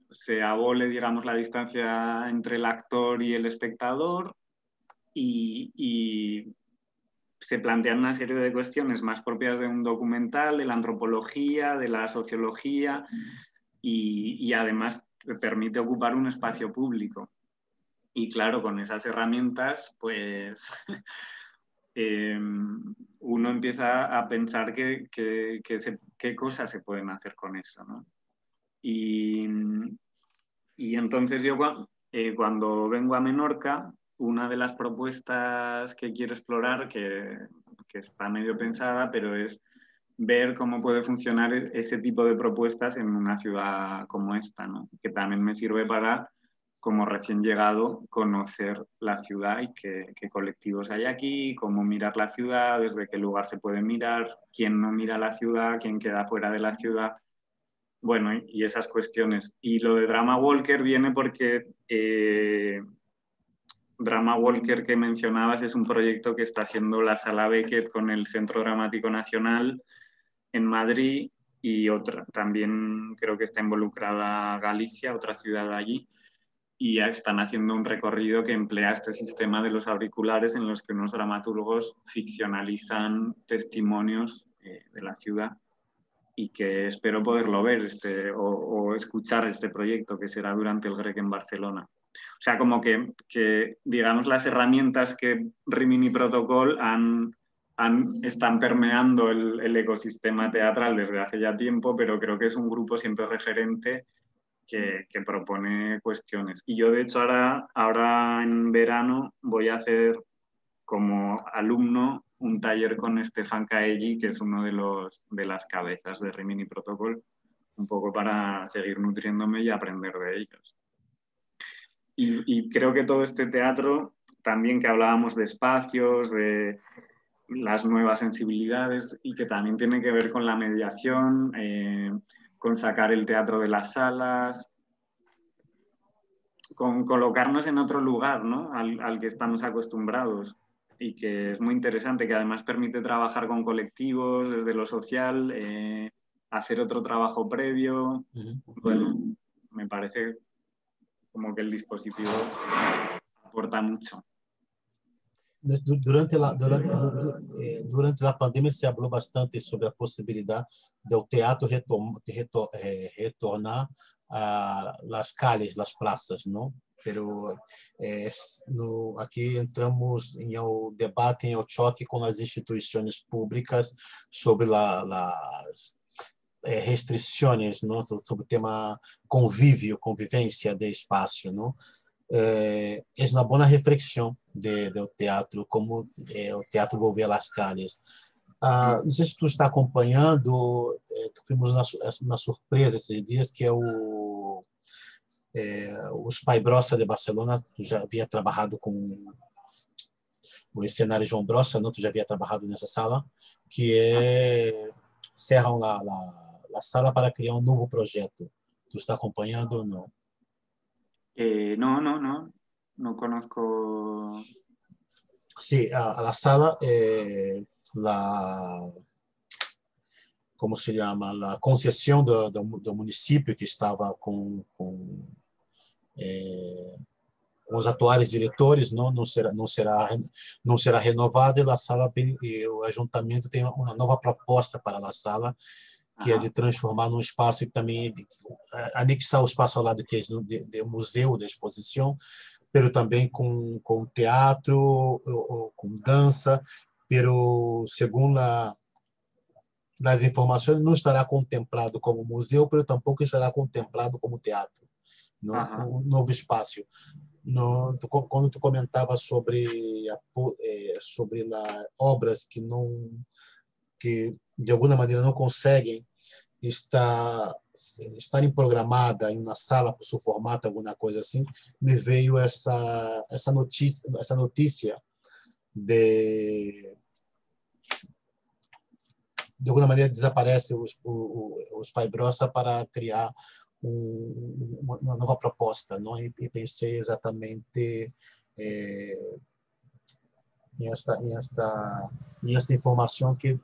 se abole, digamos, la distancia entre el actor y el espectador y se plantean una serie de cuestiones más propias de un documental, de la antropología, de la sociología, y además te permite ocupar un espacio público. Y claro, con esas herramientas, pues uno empieza a pensar qué cosas se pueden hacer con eso, ¿no? Y entonces yo cuando vengo a Menorca, una de las propuestas que quiero explorar, que está medio pensada, pero es ver cómo puede funcionar ese tipo de propuestas en una ciudad como esta, ¿no? Que también me sirve para, como recién llegado, conocer la ciudad y qué colectivos hay aquí, cómo mirar la ciudad, desde qué lugar se puede mirar, quién no mira la ciudad, quién queda fuera de la ciudad. Bueno, y esas cuestiones. Y lo de Drama Walker viene porque Drama Walker que mencionabas es un proyecto que está haciendo la Sala Beckett con el Centro Dramático Nacional en Madrid, y otra, también creo que está involucrada Galicia, otra ciudad de allí, y ya están haciendo un recorrido que emplea este sistema de los auriculares en los que unos dramaturgos ficcionalizan testimonios de la ciudad, y que espero poderlo ver o escuchar este proyecto que será durante el GREC en Barcelona. O sea, como que digamos, las herramientas que Rimini Protocol están permeando el ecosistema teatral desde hace ya tiempo, pero creo que es un grupo siempre referente que propone cuestiones. Y yo, de hecho, ahora en verano voy a hacer como alumno un taller con Stefan Caelli, que es uno de las cabezas de Rimini Protocol, un poco para seguir nutriéndome y aprender de ellos. Y creo que todo este teatro, también que hablábamos de espacios, de las nuevas sensibilidades, y que también tiene que ver con la mediación, con sacar el teatro de las salas, con colocarnos en otro lugar, ¿no? al que estamos acostumbrados, y que es muy interesante, que además permite trabajar con colectivos desde lo social, hacer otro trabajo previo. Bueno, me parece como que el dispositivo aporta mucho. Durante a pandemia se falou bastante sobre a possibilidade do teatro retornar às calles, às praças, não? Pero aqui entramos em o debate, em o choque com as instituições públicas sobre as restrições, não? Sobre o tema convivência de espaço, não? É uma boa reflexão do teatro, como o teatro volver às calles. Não sei se tu está acompanhando, tivemos uma surpresa esses dias, que é os Pai Brossa de Barcelona. Tu já havia trabalhado com o cenário João Brossa, não? Tu já havia trabalhado nessa sala, que cerram a sala para criar um novo projeto. Tu está acompanhando ou não? No conozco. Sí, a la sala, ¿cómo se llama? La concesión do município, que estava com os atuais diretores, não será renovada, e a sala, e o ayuntamento tem uma nova proposta para a sala, que é de transformar num espaço que também anexar o espaço ao lado, que é de museu, de exposição, pero também com teatro, com dança, pero segundo as informações, não estará contemplado como museu, pero tampouco estará contemplado como teatro, um novo espaço. Quando tu comentava sobre obras que de alguma maneira não conseguem estarem programadas em uma sala por seu formato, alguma coisa assim, me veio essa notícia de alguma maneira desaparece os Pai Brossa para criar uma nova proposta, não? E pensei exatamente em esta informação que de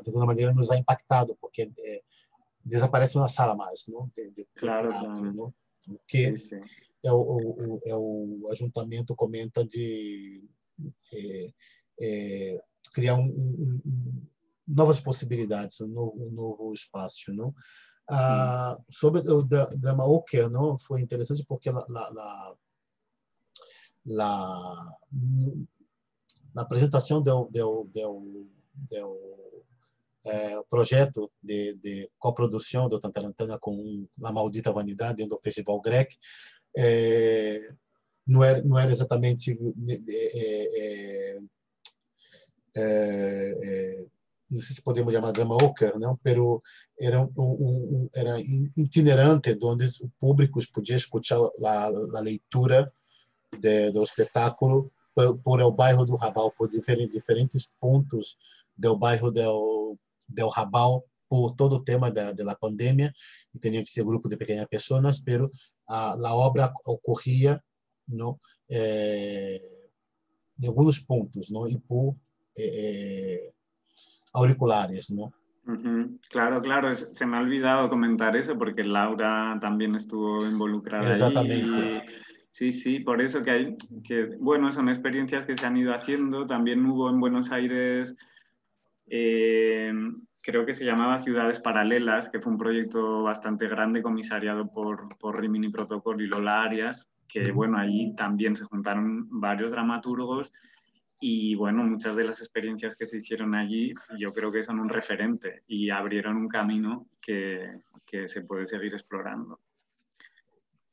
alguma maneira nos ha impactado, porque desaparece uma sala mais, não? De Claro, teatro, claro. não? Que sí. o ayuntamento comenta criar novas possibilidades, um novo espaço, não? Sobre o drama Oker, não, foi interessante porque na apresentação do projeto de coprodução do Tantarantana com La Maldita Vanidade dentro do Festival Grec, não era exatamente não sei se podemos chamar drama oker, não, pero era era itinerante, onde o público podia escutar a leitura do espetáculo por el bairro do Raval, por diferentes pontos do bairro del Raval, por todo o tema da pandemia, e tinha que ser grupo de pequenas pessoas, pero a obra ocorria, não, em alguns pontos, não, e por auriculares, ¿no? Claro, claro, se me ha olvidado comentar eso porque Laura también estuvo involucrada Exactamente. ahí. Sí, sí, por eso bueno, son experiencias que se han ido haciendo. También hubo en Buenos Aires, creo que se llamaba Ciudades Paralelas, que fue un proyecto bastante grande comisariado por Rimini Protocol y Lola Arias, que bueno, allí también se juntaron varios dramaturgos. Y bueno, muchas de las experiencias que se hicieron allí yo creo que son un referente y abrieron un camino que se puede seguir explorando,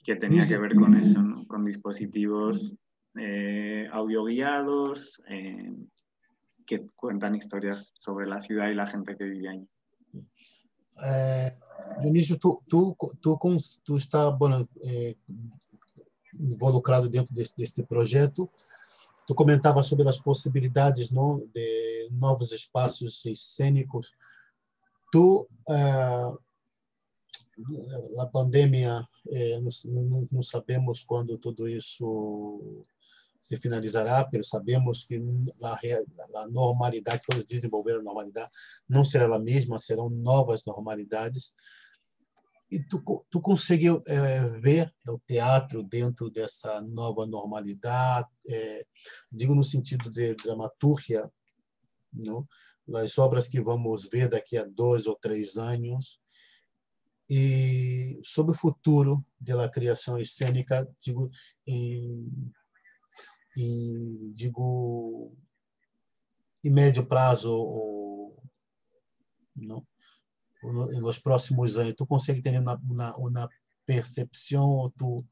que tenía que ver con eso, ¿no? Con dispositivos audioguiados que cuentan historias sobre la ciudad y la gente que vive allí. Dionísio, tu está involucrado dentro deste projeto. Tu comentava sobre as possibilidades, não, de novos espaços cênicos. A pandemia, não sabemos quando tudo isso se finalizará, mas sabemos que a normalidade, todos desenvolveram a normalidade, não será a mesma, serão novas normalidades. E tu conseguiu ver o teatro dentro dessa nova normalidade, digo no sentido de dramaturgia, não? As obras que vamos ver daqui a 2 ou 3 anos, e sobre o futuro da criação cênica, digo em médio prazo ou não, nos próximos anos. Tu consegue ter uma percepção, ou tu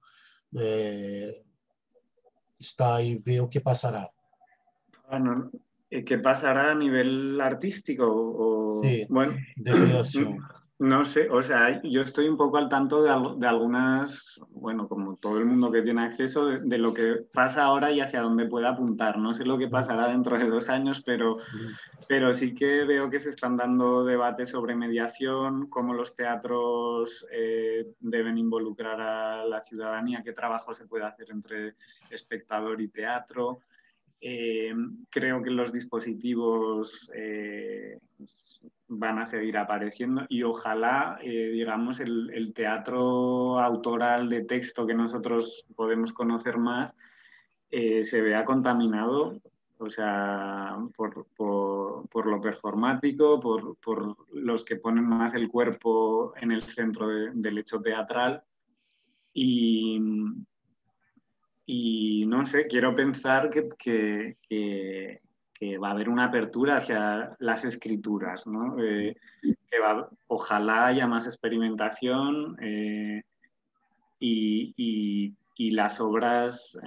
está aí ver o que passará? Bueno, ¿qué pasará a nivel artístico? Sí, bueno, de creación. No sé, o sea, yo estoy un poco al tanto de algunas, bueno, como todo el mundo que tiene acceso, de lo que pasa ahora y hacia dónde puede apuntar. No sé lo que pasará dentro de 2 años, pero sí que veo que se están dando debates sobre mediación, cómo los teatros deben involucrar a la ciudadanía, qué trabajo se puede hacer entre espectador y teatro. Creo que los dispositivos van a seguir apareciendo y ojalá, digamos, el teatro autoral de texto que nosotros podemos conocer más se vea contaminado, o sea, por lo performático, por los que ponen más el cuerpo en el centro del hecho teatral. Y no sé, quiero pensar que va a haber una apertura hacia las escrituras, ¿no? Ojalá haya más experimentación y las obras,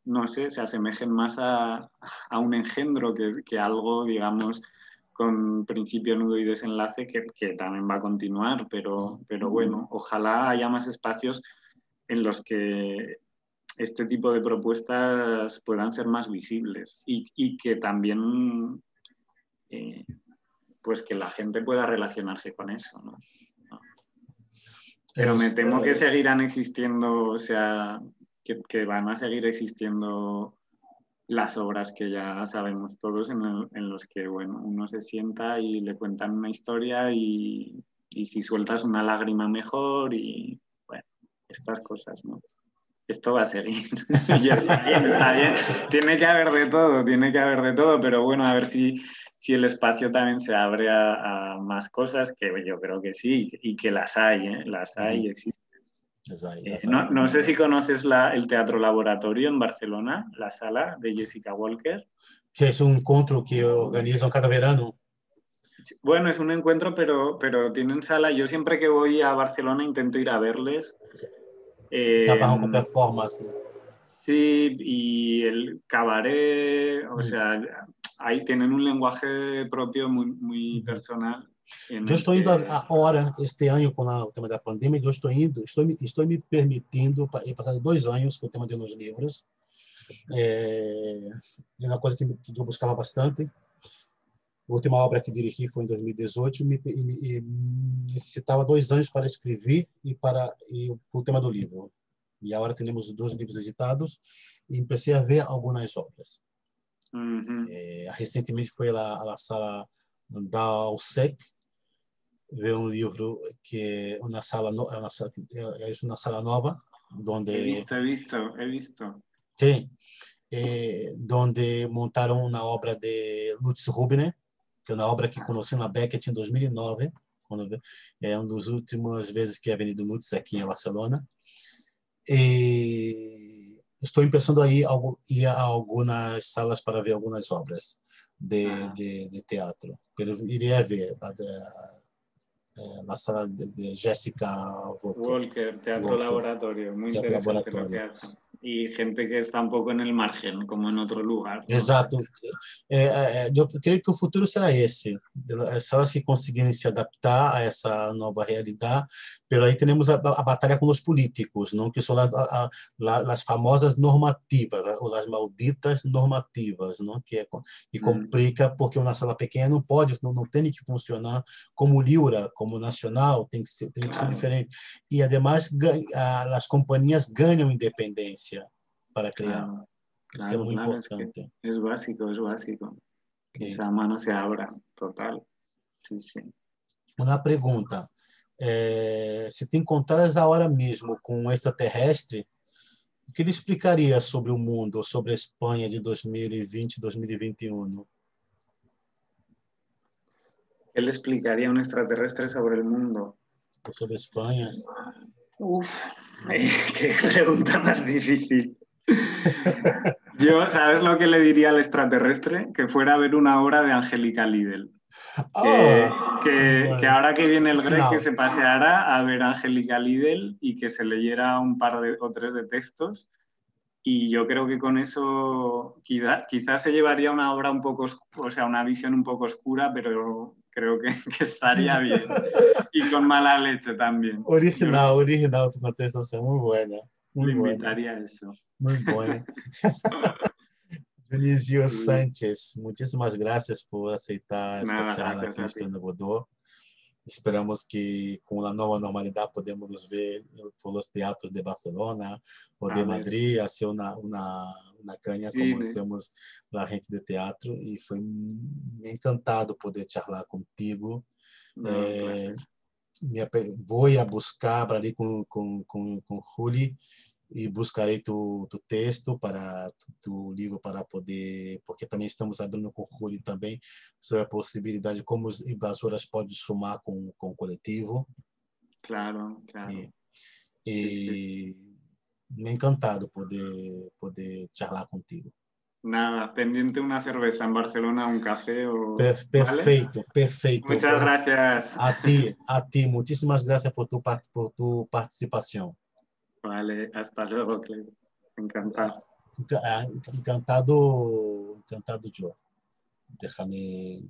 no sé, se asemejen más a un engendro que algo, digamos, con principio, nudo y desenlace que también va a continuar, pero bueno, ojalá haya más espacios en los que este tipo de propuestas puedan ser más visibles y que también pues que la gente pueda relacionarse con eso, ¿no? Pero me temo que seguirán existiendo, o sea, que van a seguir existiendo las obras que ya sabemos todos en los que, bueno, uno se sienta y le cuentan una historia y si sueltas una lágrima mejor y, bueno, estas cosas, ¿no? esto va a seguir. Y está bien, está bien. Tiene que haber de todo, pero bueno, a ver si el espacio también se abre a más cosas, que yo creo que sí, y que las hay, ¿eh? Las hay y existen. No sé si conoces el Teatro Laboratorio en Barcelona, la sala de Jessica Walker. Que es un encuentro que organizan cada verano. Bueno, es un encuentro, pero tienen sala. Yo siempre que voy a Barcelona intento ir a verles. Trabajan con performance. Sí, y el cabaret, o sea, ahí tienen un lenguaje propio muy, muy personal. Eu estou indo agora, este ano, com o tema da pandemia, eu estou me permitindo, passar 2 anos com o tema de los livros. É uma coisa que eu buscava bastante. A última obra que dirigi foi em 2018 e necessitava 2 anos para escrever e para o tema do livro. E agora temos 2 livros editados e comecei a ver algumas obras. Recentemente foi à sala da USEC ver um livro que é uma sala nova, onde he visto. Sim, onde montaram uma obra de Lutz Rubner, que é uma obra que conheci na Beckett em 2009, é uma das últimas vezes que he venido Lutz aqui em Barcelona. E estou pensando aí ir a algumas salas para ver algumas obras de teatro. Eu iria ver la sala de Jessica Walker, Teatro Laboratorio, muy Teatro interesante Laboratorio. lo que hacen. Y gente que está un poco en el margen, como en otro lugar, ¿no? Exato. Eu creio que o futuro será esse. Salas que conseguirem se adaptar a essa nova realidade, pero aí temos a batalha com os políticos, não que são as famosas normativas, ou as malditas normativas, não que complica porque uma sala pequena não pode, não tem que funcionar como Liura, como Nacional, tem que ser diferente. E, además, as companhias ganham independência para criar. Claro, Isso é muito importante. Es básico. Que esa mano se abra, total. Sí, sí. Uma pergunta. Se te encontraras agora mesmo com um extraterrestre, o que ele explicaria sobre o mundo, sobre a Espanha de 2020 e 2021? ¿Qué le explicaría a un extraterrestre sobre el mundo? Ou sobre a Espanha? Uf, qué pregunta más difícil. Yo, ¿sabes lo que le diría al extraterrestre? Que fuera a ver una obra de Angélica Lidl. Que ahora que viene el Grec, que se paseara a ver a Angélica Lidl y que se leyera un par o tres de textos. Y yo creo que con eso quizás se llevaría una obra un poco, o sea, una visión un poco oscura, pero creo que estaría bien. Y con mala leche también. Original tu contestação, muito buena. Le invitaría a eso. Muito buena. Dionísio Sánchez, muitíssimas graças por aceitar esta charla aqui em Esplendor. Esperamos que com a nova normalidade podemos nos ver por os teatros de Barcelona ou de Madrid, hacer uma canha como hacemos a gente de teatro, e foi encantado poder charlar contigo. Vou a buscar para ali com Juli e buscarei tu texto para tu livro para poder, porque também estamos abrindo com o Juli também sobre a possibilidade de como os invasoras podem somar com o coletivo. Claro. E me encantado poder charlar contigo. Nada, pendiente una cerveza en Barcelona, un café o... Perfeito, ¿vale? perfeito. Muchas gracias. A ti, muchísimas gracias por tu participación. Vale, hasta luego, Cleo. Encantado. Encantado, yo. Déjame